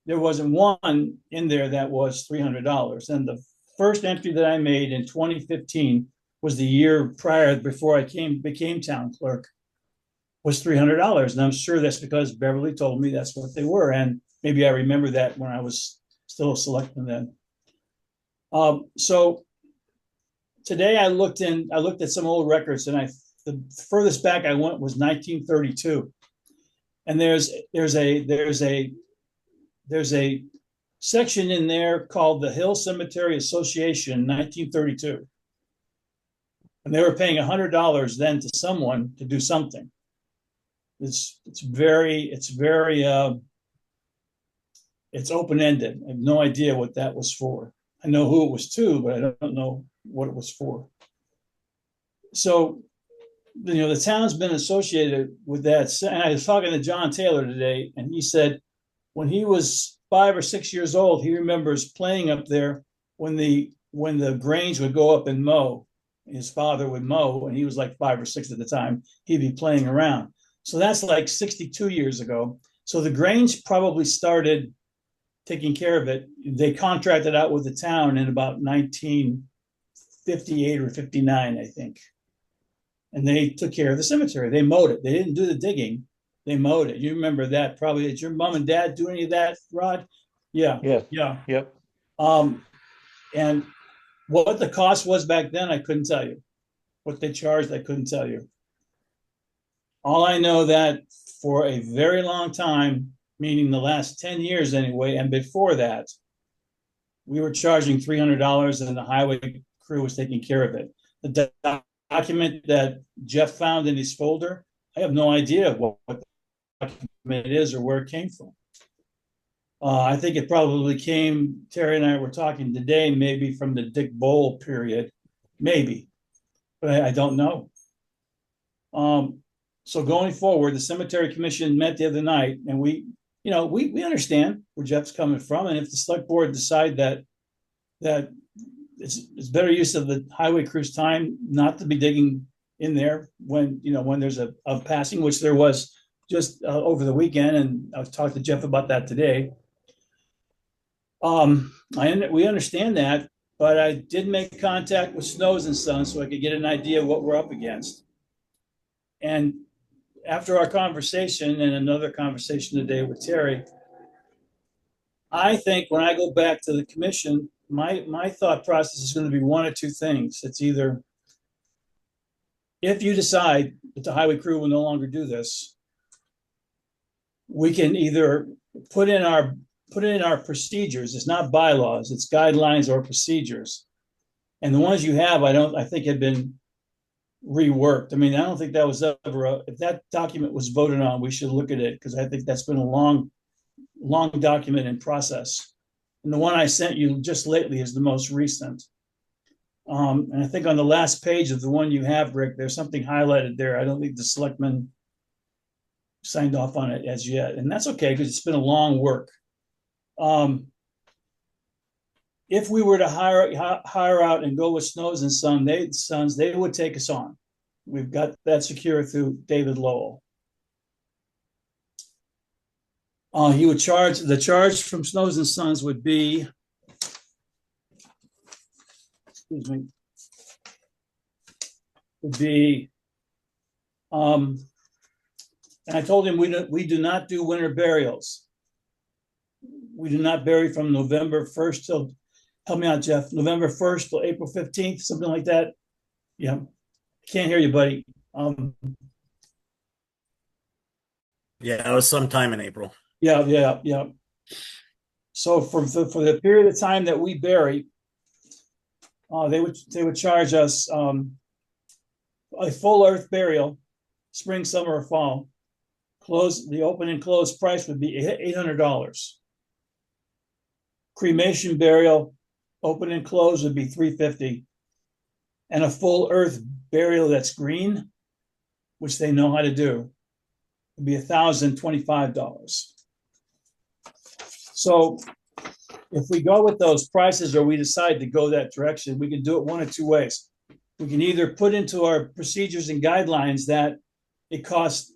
There wasn't one in there that was $300. And the first entry that I made in 2015 was the year prior, before I became town clerk, was $300. And I'm sure that's because Beverly told me that's what they were. And maybe I remember that when I was still a selectman then. So today I looked at some old records, and the furthest back I went was 1932. And there's a section in there called the Hill Cemetery Association, 1932. And they were paying $100 then to someone to do something. It's open-ended. I have no idea what that was for. I know who it was to, but I don't know what it was for. So, the town's been associated with that. And I was talking to John Taylor today, and he said when he was 5 or 6 years old, he remembers playing up there when the Grange would go up and mow. His father would mow, and he was like 5 or 6 at the time. He'd be playing around. So that's like 62 years ago. So the Grange probably started taking care of it. They contracted out with the town in about 1958 or 59, I think. And they took care of the cemetery. They mowed it. They didn't do the digging. They mowed it. You remember that probably. Did your mom and dad do any of that, Rod? Yeah. Yes. Yeah. Yep. And what the cost was back then, I couldn't tell you. What they charged, I couldn't tell you. All I know that for a very long time, meaning the last 10 years anyway, and before that, we were charging $300 and the highway crew was taking care of it. The document that Jeff found in his folder, I have no idea what the document is or where it came from. I think it probably came, Terry and I were talking today, maybe from the Dick Bowl period, maybe, but I don't know. So going forward, the cemetery commission met the other night, and we understand where Jeff's coming from, and if the select board decide that it's better use of the highway crew's time not to be digging in there when there's a passing, which there was just over the weekend, and I was talking to Jeff about that today. We understand that, but I did make contact with Snows and Sons so I could get an idea of what we're up against. And after our conversation and another conversation today with Terry, I think when I go back to the commission, my thought process is going to be one of two things. It's either, if you decide that the highway crew will no longer do this, we can either put in our procedures. It's not bylaws, it's guidelines or procedures. And the ones you have, I think have been reworked. I mean, I don't think that was ever, if that document was voted on, we should look at it, because I think that's been a long document in process. And the one I sent you just lately is the most recent. And I think on the last page of the one you have, Rick, there's something highlighted there. I don't think the selectmen signed off on it as yet. And that's okay, because it's been a long work. If we were to hire out and go with Snows and Sons, they would take us on. We've got that secure through David Lowell. He would charge, the charge from Snows and Sons would be, excuse me, would be, and I told him we do not do winter burials. We do not bury from November 1st till, help me out, Jeff, November 1st till April 15th, something like that. Yeah, can't hear you, buddy. Yeah, it was sometime in April. Yeah. So for the period of time that we bury, they would charge us a full earth burial, spring, summer, or fall. The open and close price would be $800. Cremation burial, open and close, would be $350, and a full earth burial that's green, which they know how to do, would be $1,025. So if we go with those prices, or we decide to go that direction, we can do it one of two ways. We can either put into our procedures and guidelines that it costs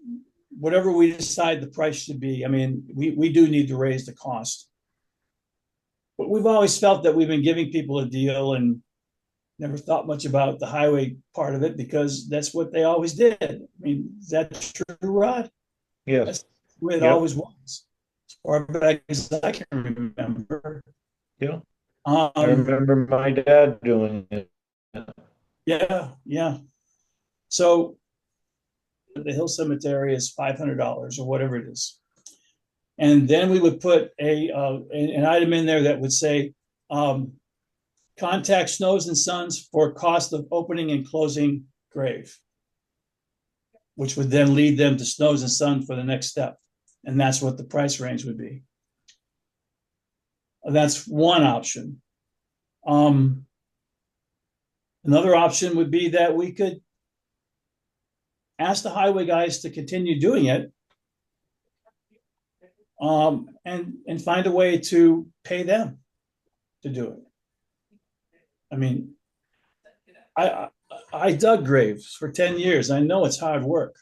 whatever we decide the price should be. I mean, we do need to raise the cost. But we've always felt that we've been giving people a deal and never thought much about the highway part of it, because that's what they always did. I mean, is that true, Rod? Yes. That's the way it always was, as far back as I can remember. Yeah. I remember my dad doing it. Yeah. So the Hill Cemetery is $500 or whatever it is. And then we would put an item in there that would say, contact Snows and Sons for cost of opening and closing grave, which would then lead them to Snows and Sons for the next step. And that's what the price range would be. That's one option. Another option would be that we could ask the highway guys to continue doing it, and find a way to pay them to do it. I mean, I dug graves for 10 years. I know it's hard work.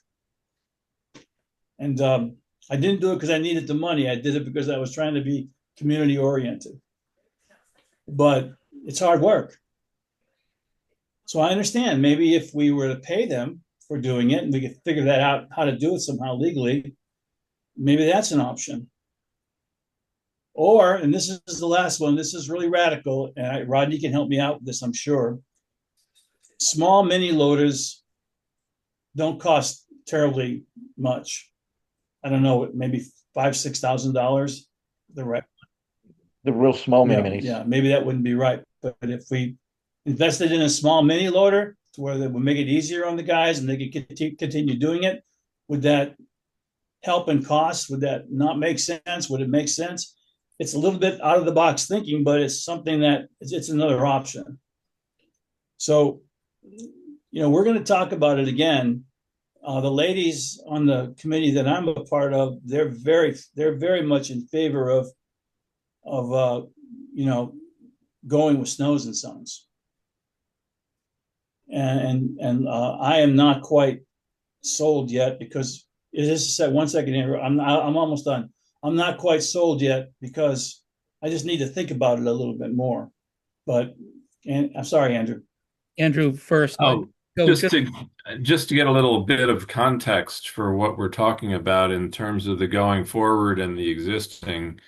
And I didn't do it because I needed the money. I did it because I was trying to be community oriented. But it's hard work. So I understand, maybe if we were to pay them for doing it and we could figure that out, how to do it somehow legally, maybe that's an option. Or, and this is the last one, this is really radical, and Rodney can help me out with this, I'm sure. Small mini loaders don't cost terribly much. I don't know, maybe $5,000-6,000. The right, The real small yeah, minis. yeah, maybe that wouldn't be right. But if we invested in a small mini loader to where that would make it easier on the guys and they could continue doing it, would that help in costs? Would that not make sense? Would it make sense? It's a little bit out of the box thinking, but it's something that it's another option. So, we're going to talk about it again. The ladies on the committee that I'm a part of, they're very much in favor of going with snows and suns. And I am not quite sold yet because it is said 1 second, Andrew. I'm almost done. I'm not quite sold yet because I just need to think about it a little bit more. But I'm sorry, Andrew. Andrew, first. Oh, just to get a little bit of context for what we're talking about in terms of the going forward and the existing,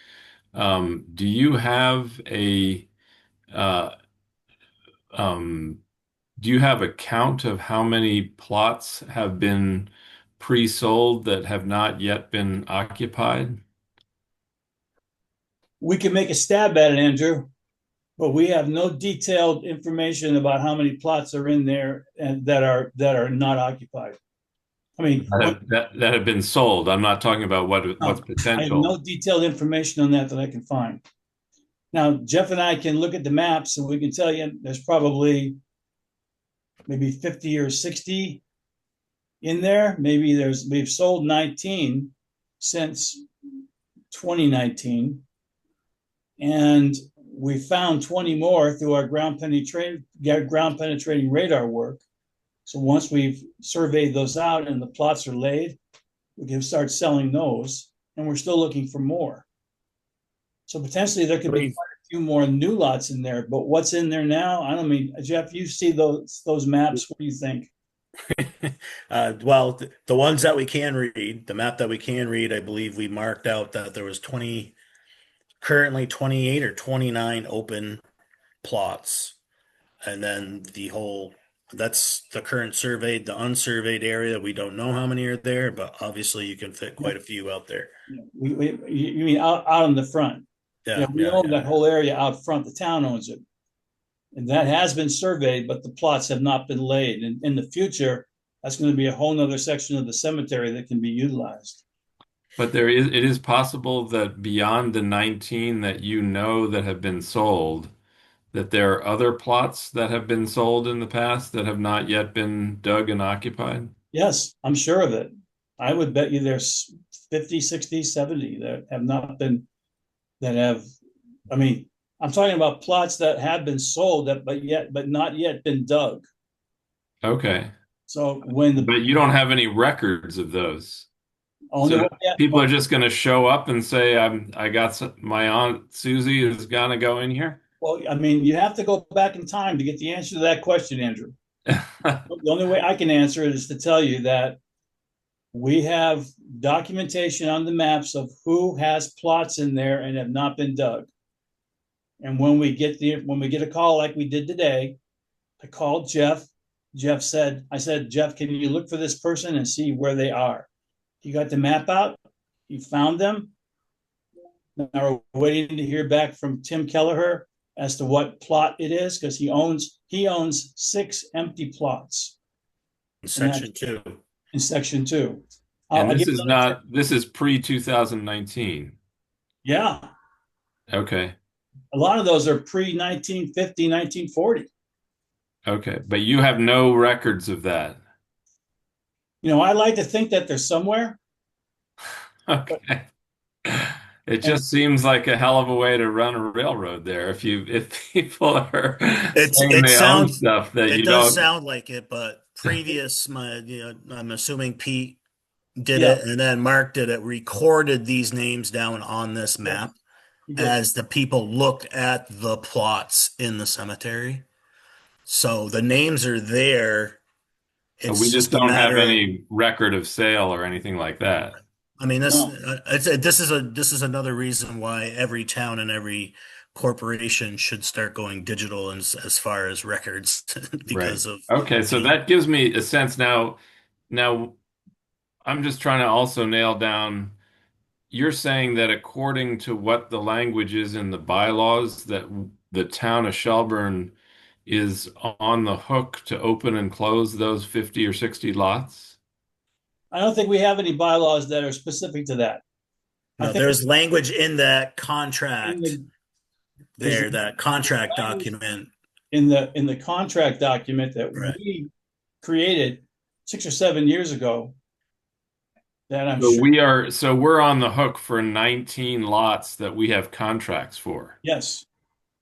do you have a count of how many plots have been pre-sold that have not yet been occupied? We can make a stab at it, Andrew, but we have no detailed information about how many plots are in there and that are not occupied. I mean, that have been sold. I'm not talking about what's I have potential. no detailed information on that I can find. Now, Jeff and I can look at the maps and we can tell you there's probably maybe 50 or 60 in there. Maybe we've sold 19 since 2019. And we found 20 more through our ground penetrating radar work. So once we've surveyed those out and the plots are laid, we can start selling those. And we're still looking for more. So potentially there could be quite a few more new lots in there. But what's in there now? I don't mean, Jeff, you see those maps. What do you think? Well, the ones that we can read, the map that we can read, I believe we marked out that there was currently 28 or 29 open plots. And then that's the current surveyed, the unsurveyed area. We don't know how many are there, but obviously you can fit quite a few out there. You mean out in the front? Yeah, we own that whole area out front. The town owns it. And that has been surveyed, but the plots have not been laid. And in the future, that's going to be a whole nother section of the cemetery that can be utilized. But it is possible that beyond the 19 that that have been sold, that there are other plots that have been sold in the past that have not yet been dug and occupied? Yes, I'm sure of it. I would bet you there's 50, 60, 70 that have not been, I'm talking about plots that have been sold but not yet been dug. Okay. So but you don't have any records of those. So people are just going to show up and say, my Aunt Susie is going to go in here? Well, you have to go back in time to get the answer to that question, Andrew. The only way I can answer it is to tell you that we have documentation on the maps of who has plots in there and have not been dug. And when we get a call like we did today, I called Jeff. I said, Jeff, can you look for this person and see where they are? He got the map out. He found them. Now we're waiting to hear back from Tim Kelleher as to what plot it is, because he owns 6 empty plots. In section 2. In section 2. And this is pre-2019. Yeah. Okay. A lot of those are pre-1950, 1940. Okay, but you have no records of that. I like to think that they're somewhere. Okay. It just seems like a hell of a way to run a railroad there. If people are saying they own stuff that you don't. It does sound like it, but I'm assuming Pete did it, and then Mark did it, recorded these names down on this map as the people looked at the plots in the cemetery. So the names are there. We just don't have any record of sale or anything like that. I mean, No. this is another reason why every town and every corporation should start going digital as far as records Right. because of, Okay, so that gives me a sense now. Now, I'm just trying to also nail down. You're saying that according to what the language is in the bylaws, that the town of Shelburne is on the hook to open and close those 50 or 60 lots? I don't think we have any bylaws that are specific to that. I no, think there's language in that in contract the, there, there's that contract language document. in the contract document that Right. we created 6 or 7 years ago that I'm So sure, we're on the hook for 19 lots that we have contracts for. yes.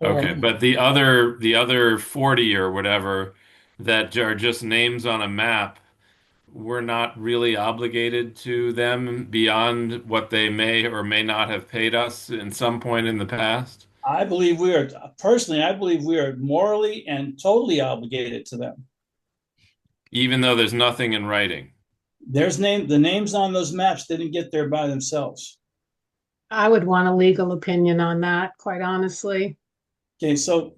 Or Okay, but the other 40 or whatever that are just names on a map, we're not really obligated to them beyond what they may or may not have paid us in some point in the past, I believe we are morally and totally obligated to them. even though there's nothing in writing. The names on those maps didn't get there by themselves. I would want a legal opinion on that, quite honestly. Okay, so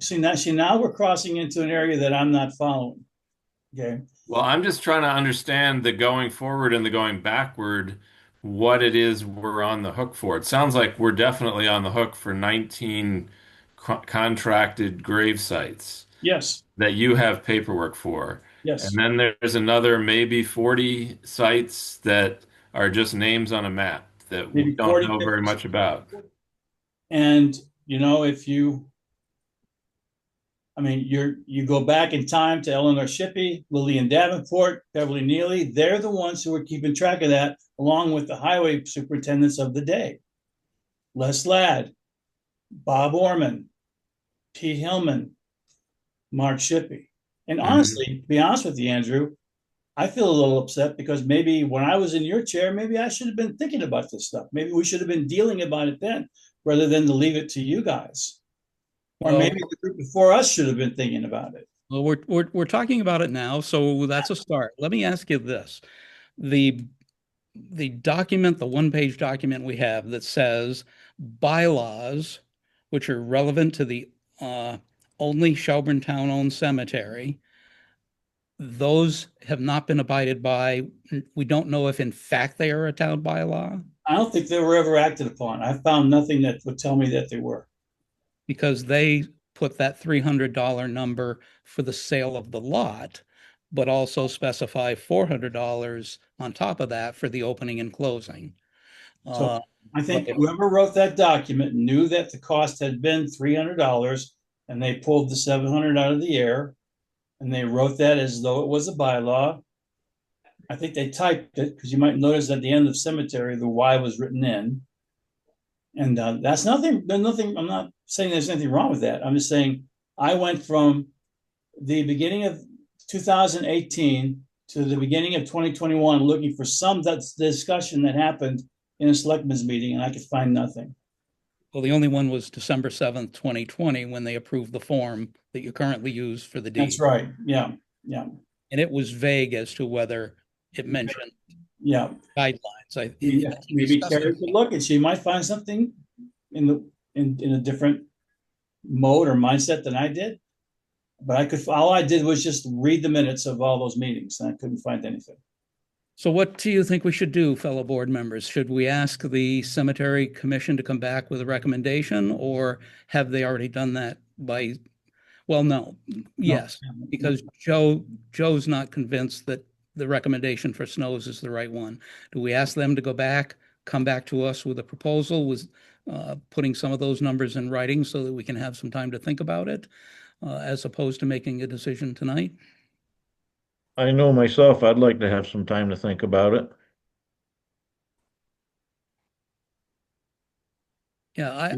now we're crossing into an area that I'm not following. Okay. Well, I'm just trying to understand the going forward and the going backward, what it is we're on the hook for. It sounds like we're definitely on the hook for 19 contracted grave sites Yes, that you have paperwork for. And yes, then there's another maybe 40 sites that are just names on a map that we maybe don't 40, know very 50. much about. And if you go back in time to Eleanor Shippey, Lillian Davenport, Beverly Neely, they're the ones who are keeping track of that, along with the highway superintendents of the day. Les Ladd, Bob Orman, Pete Hillman, Mark Shippey. And honestly, to be honest with you, Andrew, I feel a little upset because maybe when I was in your chair, maybe I should have been thinking about this stuff. Maybe we should have been dealing about it then rather than to leave it to you guys. Or Well, maybe the group before us should have been thinking about it. well, we're talking about it now, so that's a start. Let me ask you this. The document, the one-page document we have that says bylaws, which are relevant to the only Shelburne town-owned cemetery, those have not been abided by. We don't know if in fact they are a town bylaw I don't think they were ever acted upon. I found nothing that would tell me that they were. because they put that $300 number for the sale of the lot, but also specify $400 on top of that for the opening and closing. So I think but- whoever wrote that document knew that the cost had been $300 and they pulled the 700 out of the air and they wrote that as though it was a bylaw. I think they typed it because you might notice at the end of cemetery, the Y was written in. And that's nothing. There's nothing. I'm not saying there's anything wrong with that. I'm just saying I went from the beginning of 2018 to the beginning of 2021 looking for some discussion that happened in a selectmen's meeting, and I could find nothing. Well, the only one was December 7th, 2020, when they approved the form that you currently use for the deed. That's right. Yeah. Yeah. And it was vague as to whether it mentioned Yeah. guidelines. Maybe Carrie could look and she might find something in a different mode or mindset than I did. But all I did was just read the minutes of all those meetings and I couldn't find anything. So what do you think we should do, fellow board members? Should we ask the cemetery commission to come back with a recommendation, or have they already done that well, no, yes, because Joe's not convinced that the recommendation for Snows is the right one. Do we ask them to come back to us with a proposal with putting some of those numbers in writing so that we can have some time to think about it, as opposed to making a decision tonight? I know myself, I'd like to have some time to think about it. Yeah,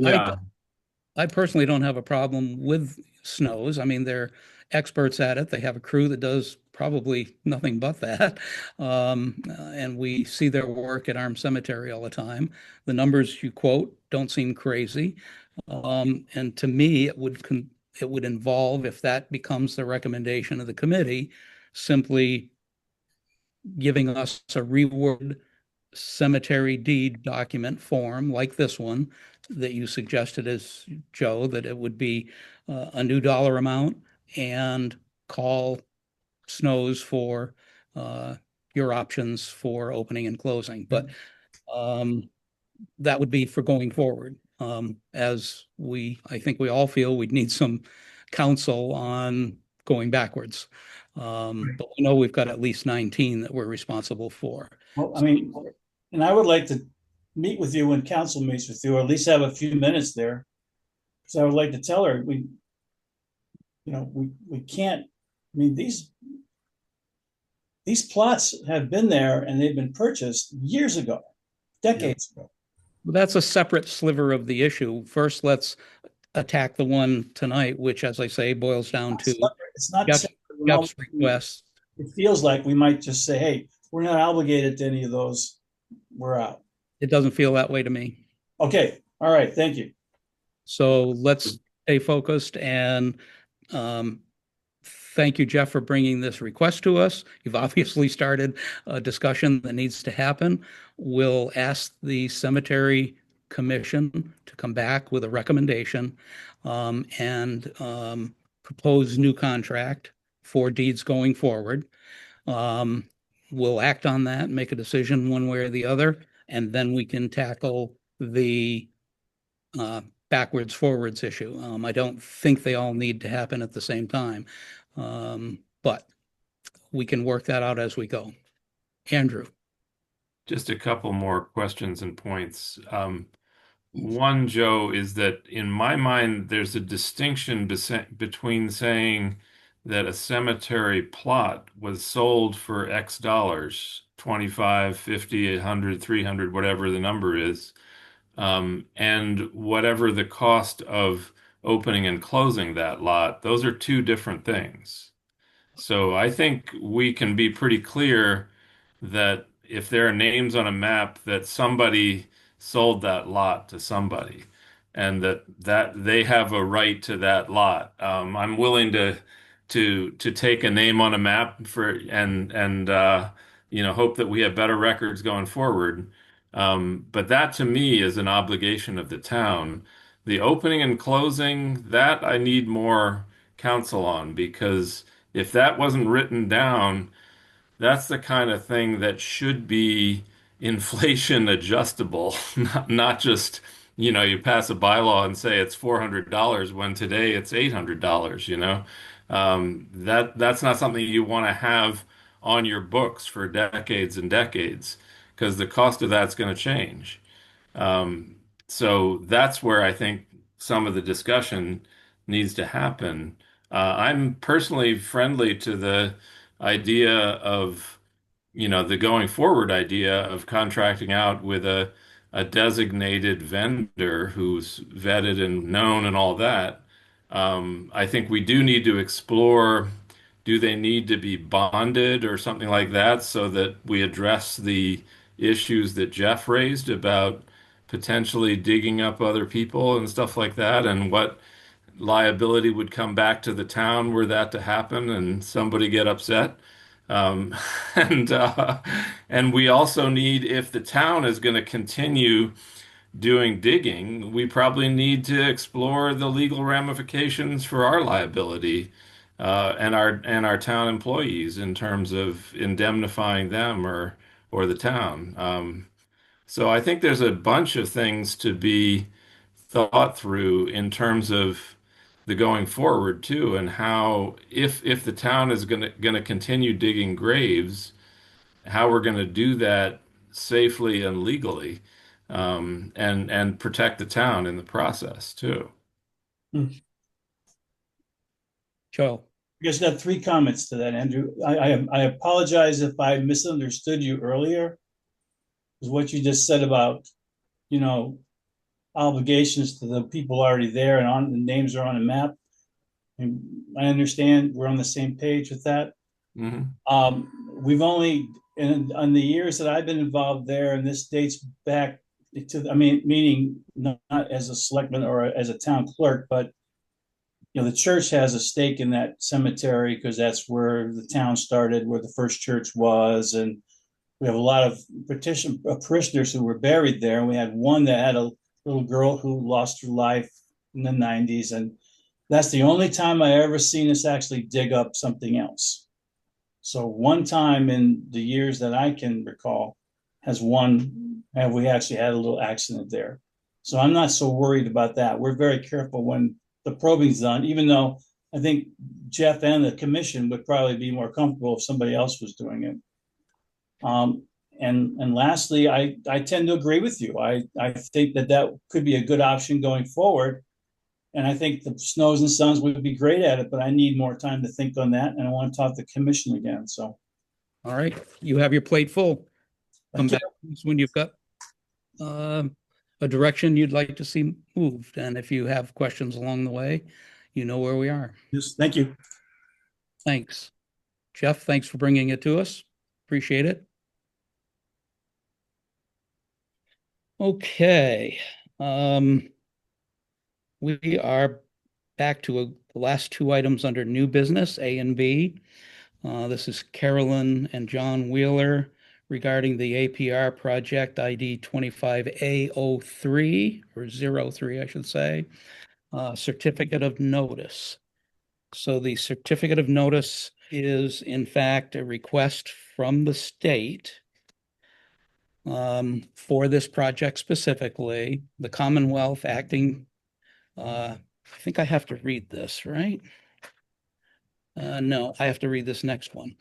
I personally don't have a problem with Snows. I mean, they're experts at it. They have a crew that does probably nothing but that. And we see their work at Arm Cemetery all the time. The numbers you quote don't seem crazy. And to me, it would involve, if that becomes the recommendation of the committee, simply giving us a reword cemetery deed document form like this one that you suggested as Joe, that it would be a new dollar amount, and call Snows for your options for opening and closing. But that would be for going forward. As I think we all feel we'd need some counsel on going backwards. But we know we've got at least 19 that we're responsible for. Well, I mean, and I would like to meet with you when council meets with you, or at least have a few minutes there. Because I would like to tell her, we can't, I mean, these plots have been there and they've been purchased years ago, decades ago. Well, that's a separate sliver of the issue. First, let's attack the one tonight, which, as I say, boils down to It's not Jeff's separate. request. It feels like we might just say, hey, we're not obligated to any of those. We're out. It doesn't feel that way to me. Okay. All right. Thank you. So let's stay focused, and thank you, Jeff, for bringing this request to us. You've obviously started a discussion that needs to happen. We'll ask the cemetery commission to come back with a recommendation and propose new contract for deeds going forward. We'll act on that, make a decision one way or the other, and then we can tackle the backwards forwards issue. I don't think they all need to happen at the same time, but we can work that out as we go. Andrew. Just a couple more questions and points. One, Joe, is that in my mind, there's a distinction between saying that a cemetery plot was sold for X dollars, 25, 50, 100, 300, whatever the number is, and whatever the cost of opening and closing that lot. Those are two different things. So I think we can be pretty clear that if there are names on a map, that somebody sold that lot to somebody, and that they have a right to that lot. I'm willing to take a name on a map for and hope that we have better records going forward. But that to me is an obligation of the town. The opening and closing, that I need more counsel on, because if that wasn't written down, that's the kind of thing that should be inflation adjustable, not just, you pass a bylaw and say it's $400 when today it's $800, that's not something you want to have on your books for decades and decades, because the cost of that's going to change. So that's where I think some of the discussion needs to happen. I'm personally friendly to the idea of, the going forward idea of contracting out with a designated vendor who's vetted and known and all that. I think we do need to explore, do they need to be bonded or something like that, so that we address the issues that Jeff raised about potentially digging up other people and stuff like that, and what liability would come back to the town were that to happen and somebody get upset. Um, and and we also need, if the town is going to continue doing digging, we probably need to explore the legal ramifications for our liability and our town employees in terms of indemnifying them or the town. So I think there's a bunch of things to be thought through in terms of the going forward too, and how if the town is gonna continue digging graves, how we're gonna do that safely and legally, and protect the town in the process too. Joe. I guess I have three comments to that, Andrew. I apologize if I misunderstood you earlier, because what you just said about, obligations to the people already there and the names are on a map. And I understand we're on the same page with that. Mm-hmm. We've only, in the years that I've been involved there, and this dates back to, meaning not as a selectman or as a town clerk, but the church has a stake in that cemetery because that's where the town started, where the first church was, and we have a lot of parishioners who were buried there. And we had one that had a little girl who lost her life in the 90s. And that's the only time I ever seen us actually dig up something else. So one time in the years that I can recall have we actually had a little accident there. So I'm not so worried about that. We're very careful when the probing's done, even though I think Jeff and the commission would probably be more comfortable if somebody else was doing it. And lastly, I tend to agree with you. I think that could be a good option going forward. And I think the Snows and Sons would be great at it, but I need more time to think on that. And I want to talk to the commission again. So, All right, you have your plate full. Come back when you've got a direction you'd like to see moved. And if you have questions along the way, you know where we are. yes, thank you. Thanks. Jeff, thanks for bringing it to us. Appreciate it. Okay. We are back to the last two items under new business, A and B. This is Carolyn and John Wheeler regarding the APR project ID 25A03 or 03, I should say, certificate of notice. So the certificate of notice is in fact a request from the state for this project specifically. The Commonwealth acting, I think I have to read this, right? No, I have to read this next one.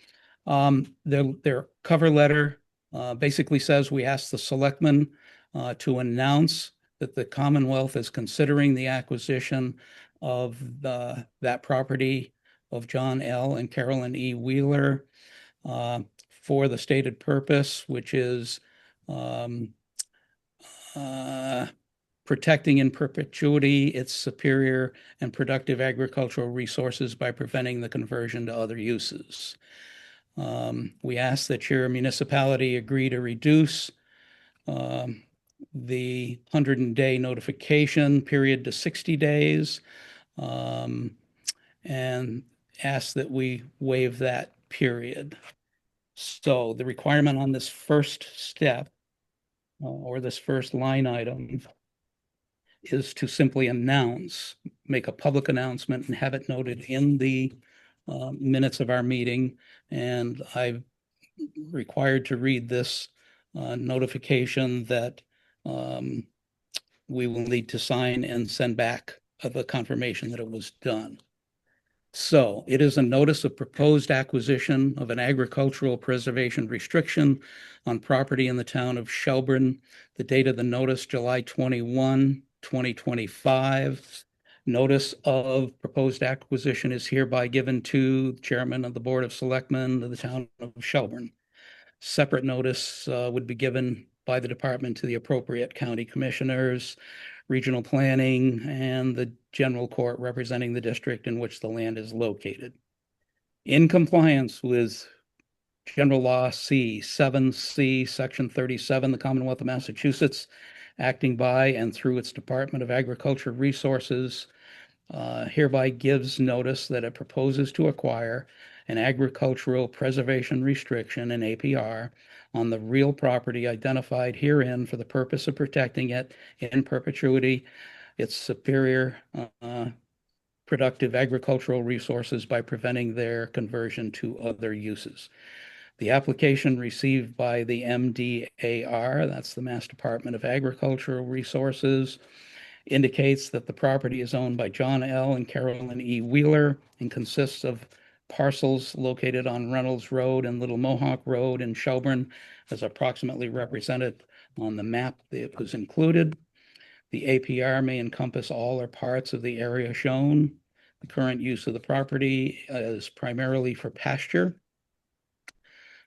Their cover letter basically says we ask the selectmen to announce that the Commonwealth is considering the acquisition of that property of John L. and Carolyn E. Wheeler for the stated purpose, which is protecting in perpetuity its superior and productive agricultural resources by preventing the conversion to other uses. We ask that your municipality agree to reduce the 100-day notification period to 60 days and ask that we waive that period. So the requirement on this first step or this first line item is to simply announce, make a public announcement and have it noted in the minutes of our meeting. And I'm required to read this notification that we will need to sign and send back the confirmation that it was done. So it is a notice of proposed acquisition of an agricultural preservation restriction on property in the town of Shelburne. The date of the notice, July 21, 2025. Notice of proposed acquisition is hereby given to the chairman of the Board of Selectmen of the town of Shelburne. Separate notice would be given by the department to the appropriate county commissioners, regional planning, and the general court representing the district in which the land is located. In compliance with General Law C-7C, Section 37, the Commonwealth of Massachusetts, acting by and through its Department of Agriculture Resources, hereby gives notice that it proposes to acquire an agricultural preservation restriction, an APR, on the real property identified herein for the purpose of protecting it in perpetuity, its superior productive agricultural resources by preventing their conversion to other uses. The application received by the MDAR, that's the Mass Department of Agricultural Resources, indicates that the property is owned by John L. and Carolyn E. Wheeler and consists of parcels located on Reynolds Road and Little Mohawk Road in Shelburne, as approximately represented on the map that was included. The APR may encompass all or parts of the area shown. The current use of the property is primarily for pasture.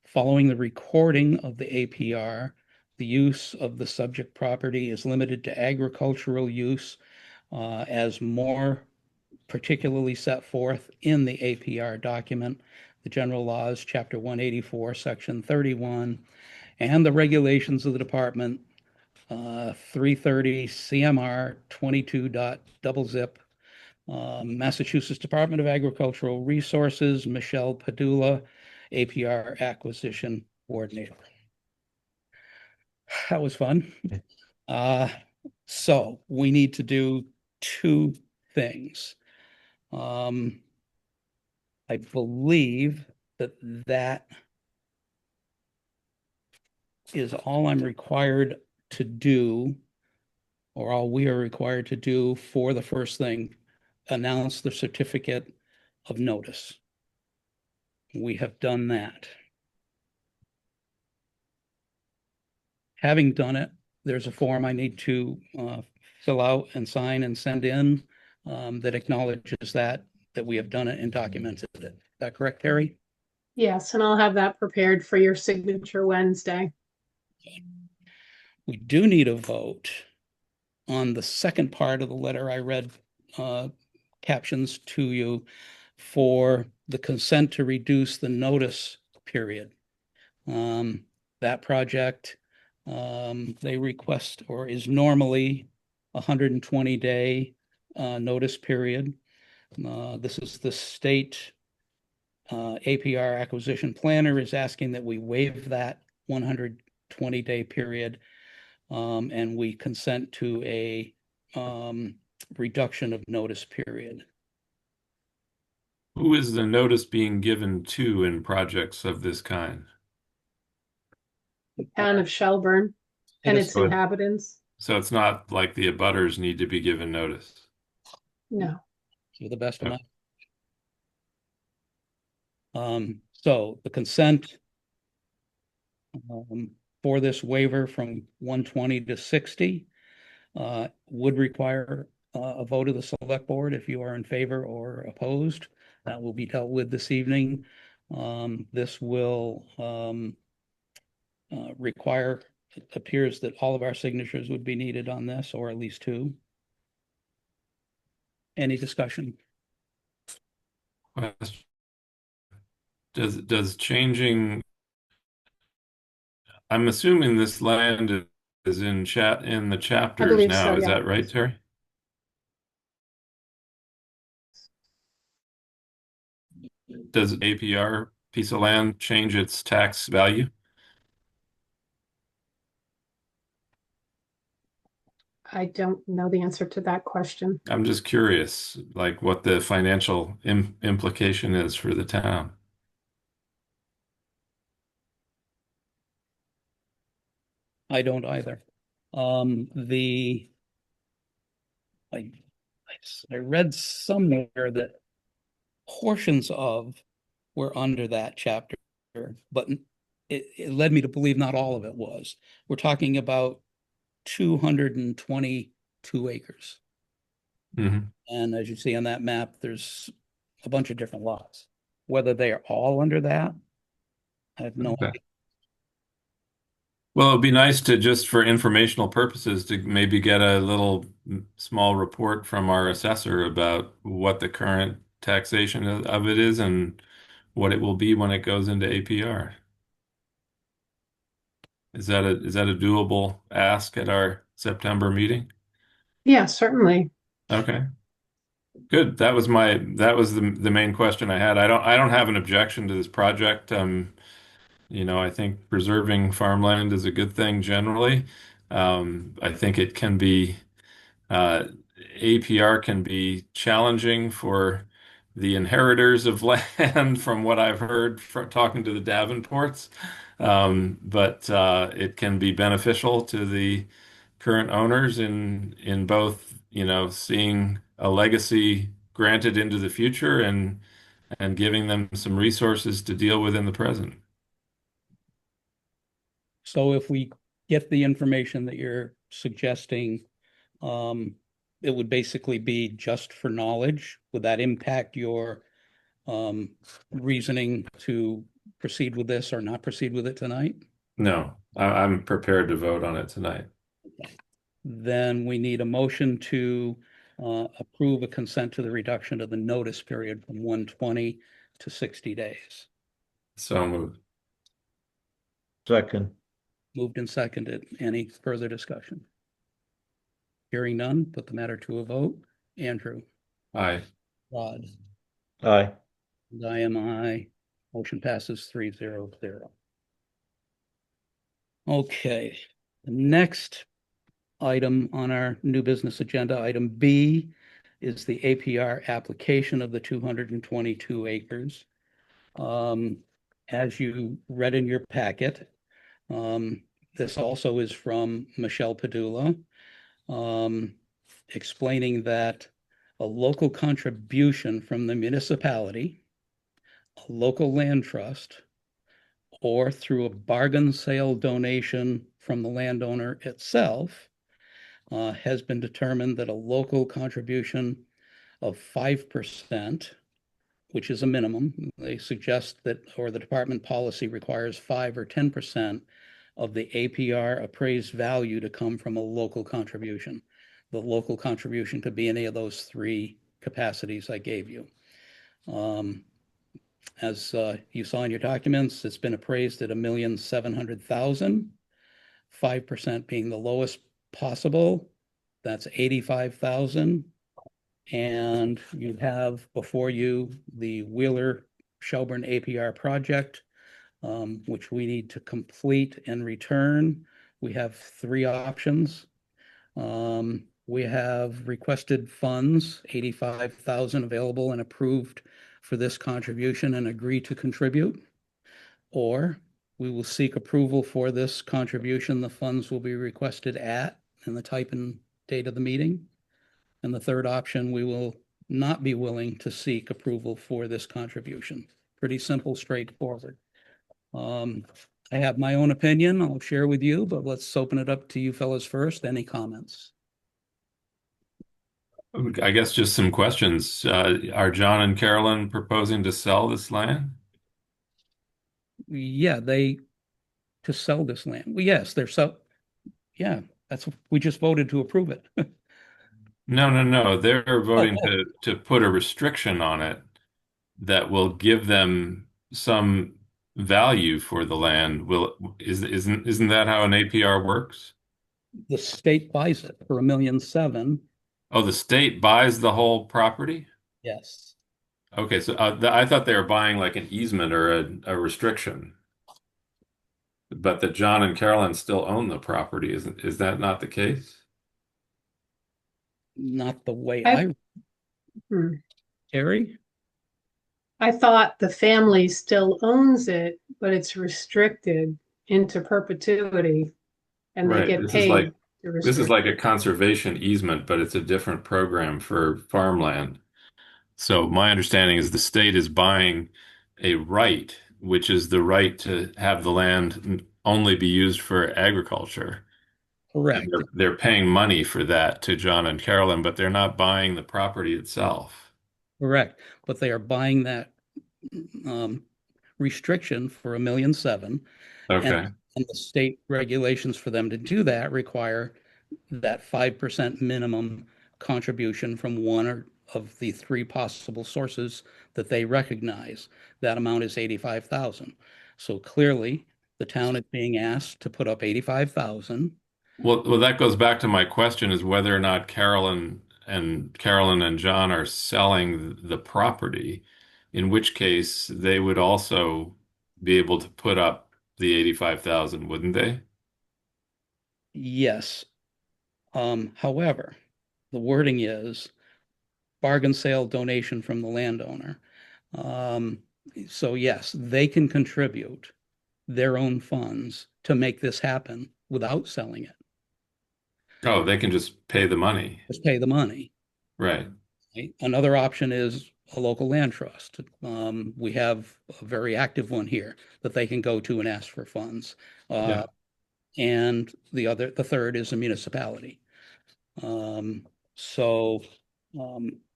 Following the recording of the APR, the use of the subject property is limited to agricultural use as more particularly set forth in the APR document, the general laws, chapter 184, section 31, and the regulations of the department, 330 CMR 22.zip, Massachusetts Department of Agricultural Resources, Michelle Padula, APR Acquisition Coordinator. That was fun. So we need to do two things. I believe that that is all I'm required to do, or all we are required to do for the first thing, announce the certificate of notice. We have done that. Having done it, there's a form I need to fill out and sign and send in that acknowledges that we have done it and documented it. Is that correct, Terry? Yes, and I'll have that prepared for your signature Wednesday. We do need a vote on the second part of the letter I read captions to you for the consent to reduce the notice period. That project, they request or is normally 120-day notice period. This is the state APR acquisition planner is asking that we waive that 120-day period and we consent to a reduction of notice period. Who is the notice being given to in projects of this kind? The town of Shelburne and its inhabitants. So it's not like the abutters need to be given notice. No. To the best of my. So the consent for this waiver from 120 to 60 would require a vote of the select board if you are in favor or opposed. That will be dealt with this evening. This will require, it appears that all of our signatures would be needed on this, or at least two. Any discussion? Does changing, I'm assuming this land is in the chapters now. So, Is yeah. that right, Terry? Does APR piece of land change its tax value? I don't know the answer to that question. I'm just curious, like what the financial implication is for the town. I don't either. I read somewhere that portions of were under that chapter, but it led me to believe not all of it was. We're talking about 222 acres. Mhm. And as you see on that map, there's a bunch of different lots. Whether they are all under that, I have no Okay. idea. Well, it'd be nice to just for informational purposes to maybe get a little small report from our assessor about what the current taxation of it is and what it will be when it goes into APR. Is that a doable ask at our September meeting? Yeah, certainly. Okay. Good. That was the main question I had. I don't have an objection to this project. I think preserving farmland is a good thing generally. I think it can be APR can be challenging for the inheritors of land, from what I've heard from talking to the Davenports. But it can be beneficial to the current owners in both, seeing a legacy granted into the future and giving them some resources to deal with in the present. So if we get the information that you're suggesting, it would basically be just for knowledge. Would that impact your reasoning to proceed with this or not proceed with it tonight? No, I'm prepared to vote on it tonight. Then we need a motion to approve a consent to the reduction of the notice period from 120 to 60 days. So moved. Second. Moved and seconded. Any further discussion? Hearing none, put the matter to a vote. Andrew? Aye. Rod? Aye. And I am aye. Motion passes 3-0-0. Okay, The next item on our new business agenda, item B, is the APR application of the 222 acres. As you read in your packet, this also is from Michelle Padula, explaining that a local contribution from the municipality, a local land trust, or through a bargain sale donation from the landowner itself, has been determined that a local contribution of 5%, which is a minimum, they suggest that, or the department policy requires 5 or 10% of the APR appraised value to come from a local contribution. The local contribution could be any of those three capacities I gave you. As you saw in your documents, it's been appraised at $1,700,000, 5% being the lowest possible. That's 85,000. And you have before you the Wheeler Shelburne APR project, which we need to complete and return. We have three options. We have requested funds, 85,000 available and approved for this contribution and agree to contribute. Or we will seek approval for this contribution. The funds will be requested at and the type and date of the meeting. And the third option, we will not be willing to seek approval for this contribution. Pretty simple, straightforward. I have my own opinion I'll share with you, but let's open it up to you fellas first. Any comments? I guess just some questions. Are John and Carolyn proposing to sell this land? Yeah, to sell this land. Well, yes, yeah, we just voted to approve it. No. They're voting to put a restriction on it that will give them some value for the land. Isn't that how an APR works? The state buys it for $1.7 million. Oh, the state buys the whole property? Yes. Okay, so I thought they were buying like an easement or a restriction, but that John and Carolyn still own the property. Is that not the case? Not the way Hmm. Terry? I thought the family still owns it, but it's restricted into perpetuity and they Right. get This is paid like to this is restrict. like a conservation easement, but it's a different program for farmland. So my understanding is the state is buying a right, which is the right to have the land only be used for agriculture. And Correct. they're paying money for that to John and Carolyn, but they're not buying the property itself. Correct. But they are buying that restriction for $1.7 million. Okay. And the state regulations for them to do that require that 5% minimum contribution from one of the three possible sources that they recognize. That amount is 85,000. So clearly, the town is being asked to put up 85,000. Well, that goes back to my question is whether or not Carolyn and John are selling the property, in which case they would also be able to put up the 85,000, wouldn't they? Yes. However, the wording is bargain sale donation from the landowner. So yes, they can contribute their own funds to make this happen without selling it. Oh, they can just pay the money. Just pay the money. Right. Another option is a local land trust. We have a very active one here that they can go to and ask for funds. Yeah. And the third is a municipality. So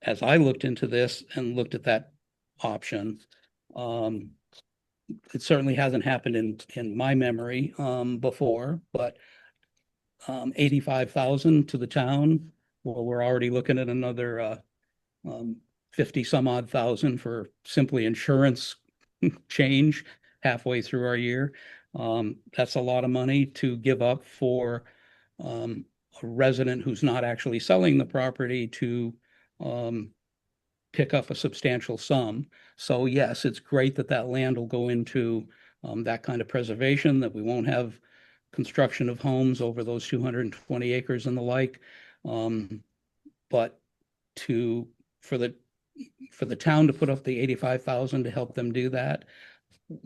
as I looked into this and looked at that option, it certainly hasn't happened in my memory before, but 85,000 to the town. Well, we're already looking at another 50 some odd thousand for simply insurance change halfway through our year. That's a lot of money to give up for a resident who's not actually selling the property to pick up a substantial sum. So yes, it's great that land will go into that kind of preservation, that we won't have construction of homes over those 220 acres and the like. But to, for the town to put up the 85,000 to help them do that,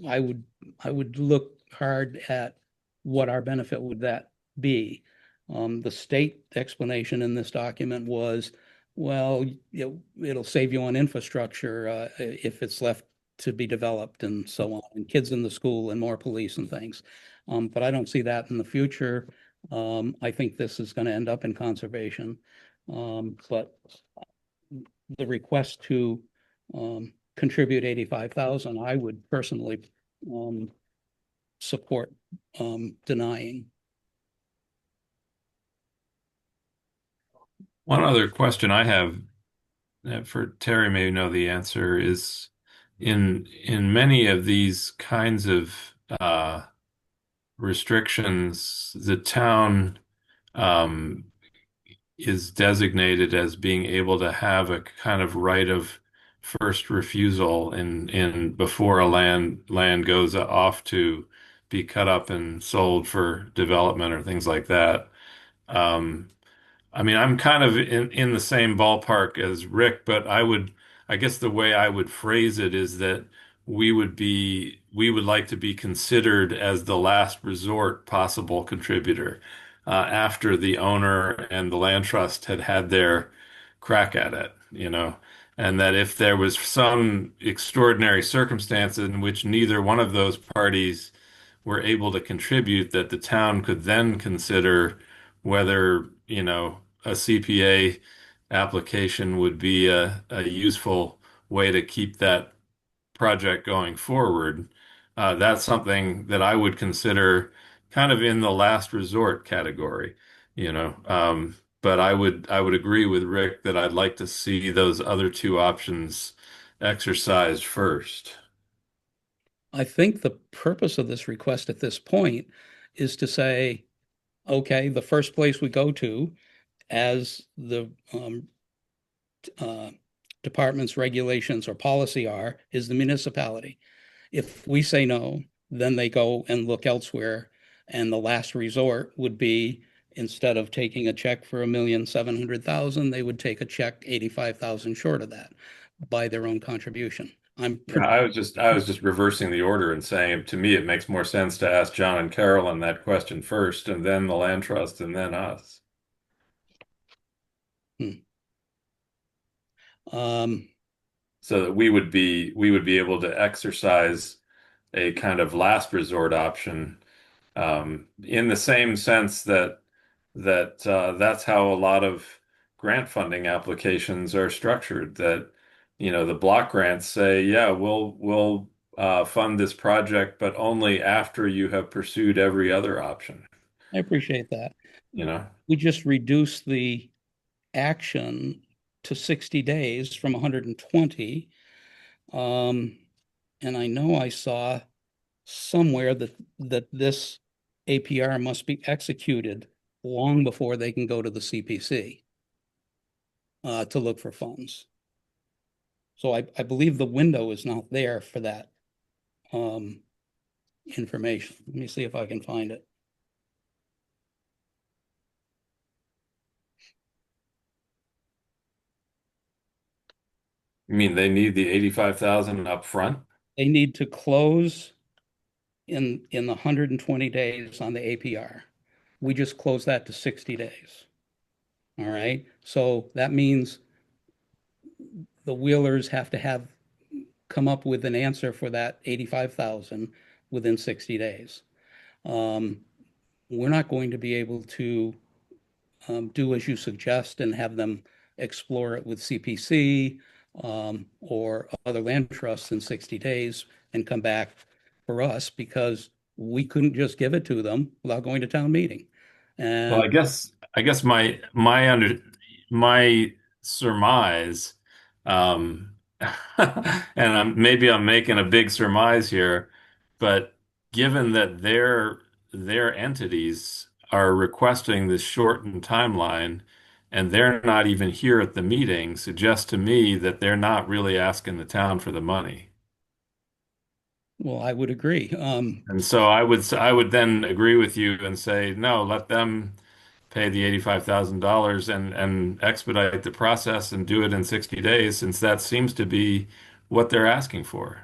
I would look hard at what our benefit would that be. The state explanation in this document was, well, it'll save you on infrastructure if it's left to be developed and so on, and kids in the school and more police and things. But I don't see that in the future. I think this is going to end up in conservation. But the request to contribute 85,000, I would personally support denying. One other question I have for Terry may know the answer is in many of these kinds of restrictions, the town is designated as being able to have a kind of right of first refusal in before a land goes off to be cut up and sold for development or things like that. I mean, I'm kind of in the same ballpark as Rick, but I guess the way I would phrase it is that we would like to be considered as the last resort possible contributor after the owner and the land trust had their crack at it, and that if there was some extraordinary circumstance in which neither one of those parties were able to contribute, that the town could then consider whether, a CPA application would be a useful way to keep that project going forward. That's something that I would consider kind of in the last resort category, you know. But I would agree with Rick that I'd like to see those other two options exercised first. I think the purpose of this request at this point is to say, okay, the first place we go to, as the department's regulations or policy are, is the municipality. If we say no, then they go and look elsewhere. And the last resort would be, instead of taking a check for $1,700,000, they would take a check 85,000 short of that by their own contribution. I was just reversing the order and saying, to me, it makes more sense to ask John and Carolyn that question first, and then the land trust, and then us. So that we would be able to exercise a kind of last resort option, in the same sense that that's how a lot of grant funding applications are structured. That the block grants say, yeah, we'll fund this project, but only after you have pursued every other option. I appreciate that. We just reduced the action to 60 days from 120. And I know I saw somewhere that this APR must be executed long before they can go to the CPC to look for funds. So I believe the window is not there for that information. Let me see if I can find it. You mean they need the 85,000 up front? They need to close in the 120 days on the APR. We just close that to 60 days. All right. So that means the Wheelers have to come up with an answer for that 85,000 within 60 days. We're not going to be able to do as you suggest and have them explore it with CPC or other land trusts in 60 days and come back for us, because we couldn't just give it to them without going to town meeting. And well, I guess my surmise, and maybe I'm making a big surmise here, but given that their entities are requesting this shortened timeline and they're not even here at the meeting, suggests to me that they're not really asking the town for the money. Well, I would agree. And so I would then agree with you and say, no, let them pay the $85,000 and expedite the process and do it in 60 days, since that seems to be what they're asking for.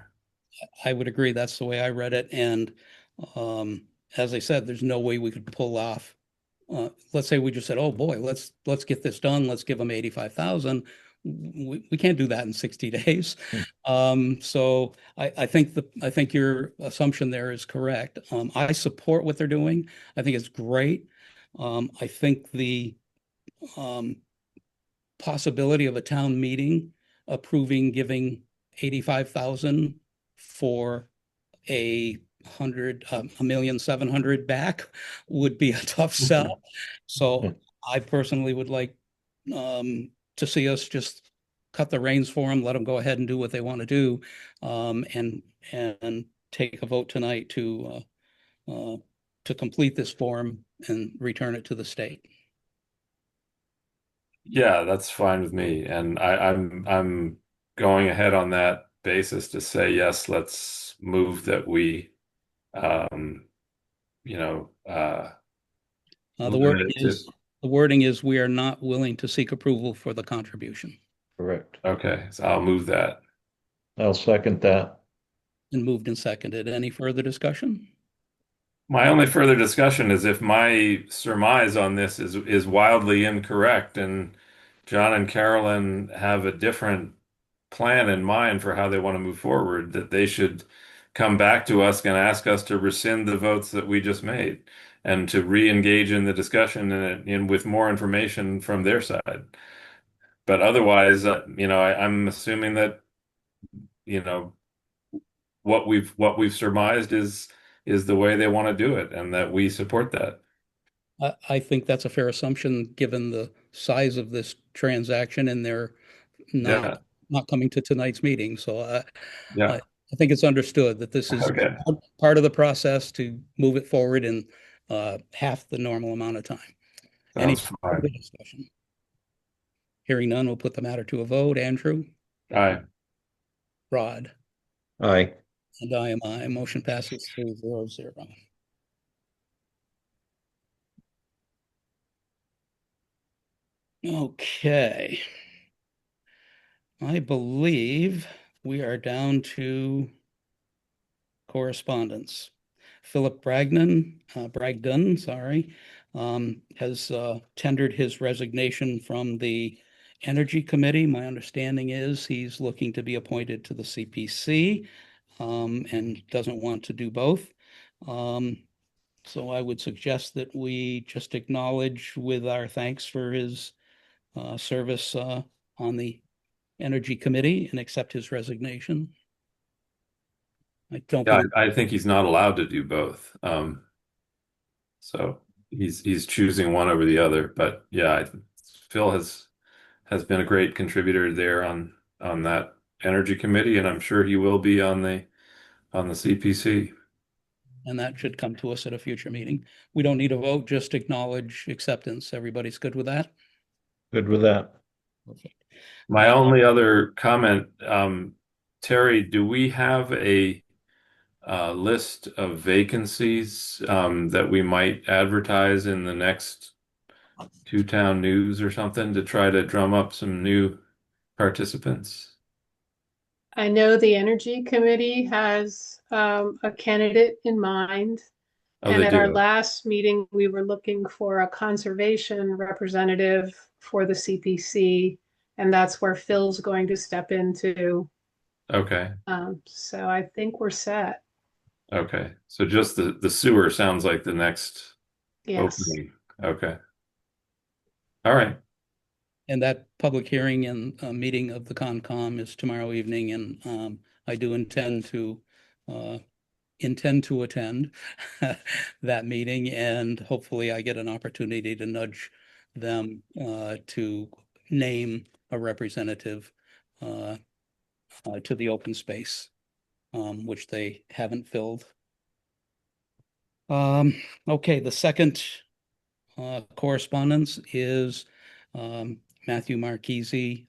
I would agree. That's the way I read it. And as I said, there's no way we could pull off. Let's say we just said, "Oh boy, let's get this done. Let's give them 85,000." We can't do that in 60 days. So I think your assumption there is correct. I support what they're doing. I think it's great. I think the possibility of a town meeting approving giving 85,000 for a 1,700,000 back would be a tough sell. So I personally would like to see us just cut the reins for them, let them go ahead and do what they want to do, and take a vote tonight to complete this form and return it to the state. Yeah, that's fine with me. And I'm going ahead on that basis to say, yes, let's move that we, you know, The wording is we are not willing to seek approval for the contribution. Correct. okay, so I'll move that. I'll second that. And moved and seconded. Any further discussion? My only further discussion is if my surmise on this is wildly incorrect and John and Carolyn have a different plan in mind for how they want to move forward, that they should come back to us and ask us to rescind the votes that we just made and to re-engage in the discussion and with more information from their side. But otherwise, I'm assuming that, what we've surmised is the way they want to do it, and that we support that. I think that's a fair assumption, given the size of this transaction, and they're Yeah. not coming to tonight's meeting. So Yeah. I think it's understood that this is Okay. part of the process to move it forward in half the normal amount of time. Any Sounds further fine. discussion? Hearing none, we'll put the matter to a vote. Andrew? Aye. Rod? Aye. And I am aye. Motion passes 3-0-0. Okay. I believe we are down to correspondence. Philip Bragdon, sorry, has tendered his resignation from the Energy Committee. My understanding is he's looking to be appointed to the CPC and doesn't want to do both. So I would suggest that we just acknowledge with our thanks for his service on the Energy Committee and accept his resignation. I don't Yeah, believe I think he's not allowed to do both. So he's choosing one over the other. But yeah, Phil has been a great contributor there on that Energy Committee, and I'm sure he will be on the CPC. and that should come to us at a future meeting. We don't need a vote, just acknowledge acceptance. Everybody's good with that? Good with that. Perfect. My only other comment, Terry, do we have a list of vacancies that we might advertise in the next two-town news or something to try to drum up some new participants? I know the Energy Committee has a candidate in mind. Oh, And they at our do. last meeting, we were looking for a conservation representative for the CPC, and that's where Phil's going to step into. Okay. So I think we're set. Okay. So just the sewer sounds like the next Yes. opening. Okay. All right. And that public hearing and meeting of the Concom is tomorrow evening, and I do intend to attend that meeting, and hopefully I get an opportunity to nudge them to name a representative to the open space, which they haven't filled. Okay, the second correspondence is Matthew Marchese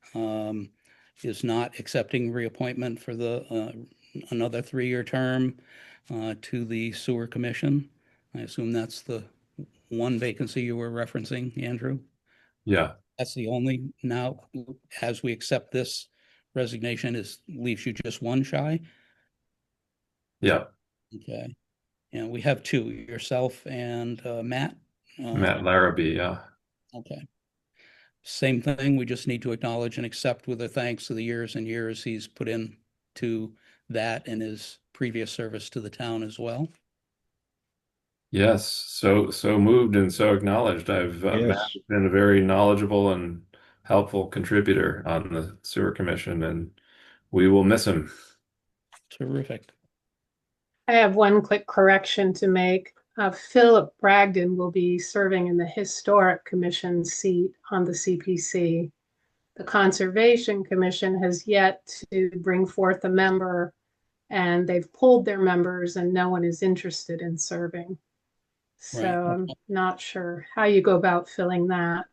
is not accepting reappointment for the another 3-year term to the Sewer Commission. I assume that's the one vacancy you were referencing, Andrew? Yeah. That's the only, now, as we accept this resignation, leaves you just one shy? Yeah. Okay. And we have two, yourself and Matt? Matt Larrabee. Yeah. Okay. Same thing, we just need to acknowledge and accept with a thanks to the years and years he's put in to that and his previous service to the town as well. Yes. So moved and so acknowledged. Matt Yes. has been a very knowledgeable and helpful contributor on the Sewer Commission, and we will miss him. Terrific. I have one quick correction to make. Philip Bragdon will be serving in the Historic Commission seat on the CPC. The Conservation Commission has yet to bring forth a member, and they've pulled their members and no one is interested in serving. So Right. I'm not sure how you go about filling that.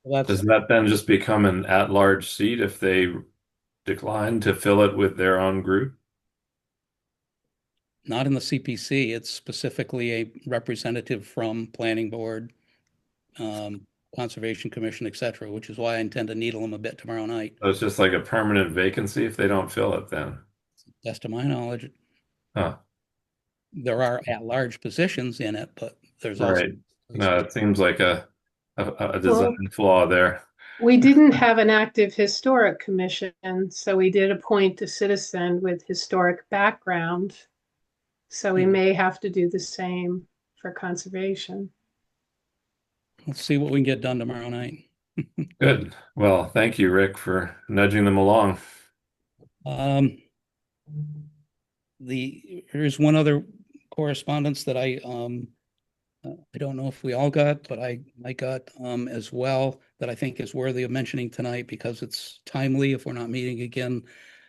Well, Does that's that then just become an at-large seat if they decline to fill it with their own group? not in the CPC. It's specifically a representative from Planning Board, Conservation Commission, et cetera, which is why I intend to needle them a bit tomorrow night. So it's just like a permanent vacancy if they don't fill it then? Best to my knowledge, Huh. there are at-large positions in it, but there's also. Right. No, it seems like a design flaw there. We didn't have an active historic commission, so we did appoint a citizen with historic background. So we may have to do the same for conservation. Let's see what we can get done tomorrow night. Good. Well, thank you, Rick, for nudging them along. Here's one other correspondence that I don't know if we all got, but I got as well, that I think is worthy of mentioning tonight because it's timely if we're not meeting again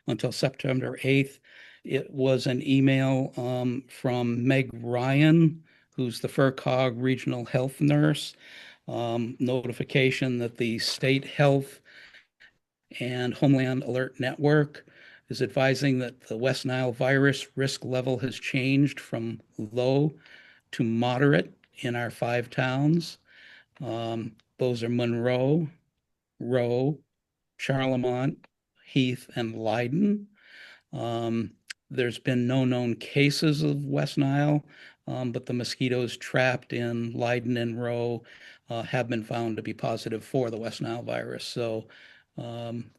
until September 8th. It was an email from Meg Ryan, who's the FERCog Regional Health Nurse. Notification that the State Health and Homeland Alert Network is advising that the West Nile virus risk level has changed from low to moderate in our 5 towns. Those are Monroe, Rowe, Charlemont, Heath, and Leiden. There's been no known cases of West Nile, but the mosquitoes trapped in Leiden and Rowe have been found to be positive for the West Nile virus. So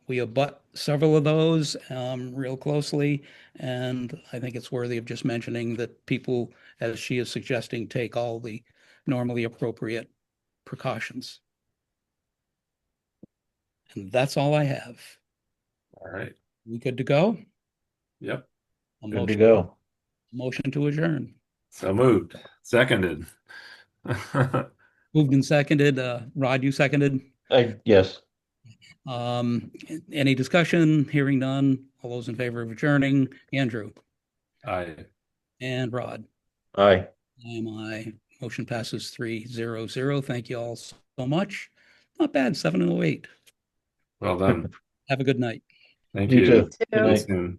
we abut several of those real closely, and I think it's worthy of just mentioning that people, as she is suggesting, take all the normally appropriate precautions. And that's all I have. All right. We good to go? Yep. Good to go. Motion to adjourn. So moved. Seconded. Moved and seconded. Rod, you seconded? Yes. Any discussion? Hearing none. All those in favor of adjourning? Andrew Aye. and Rod. Aye. I. Motion passes 3-0-0. Thank you all so much. Not bad, 7-08. Well done. Have a good night. Thank You you. too. too. Good See you night. soon.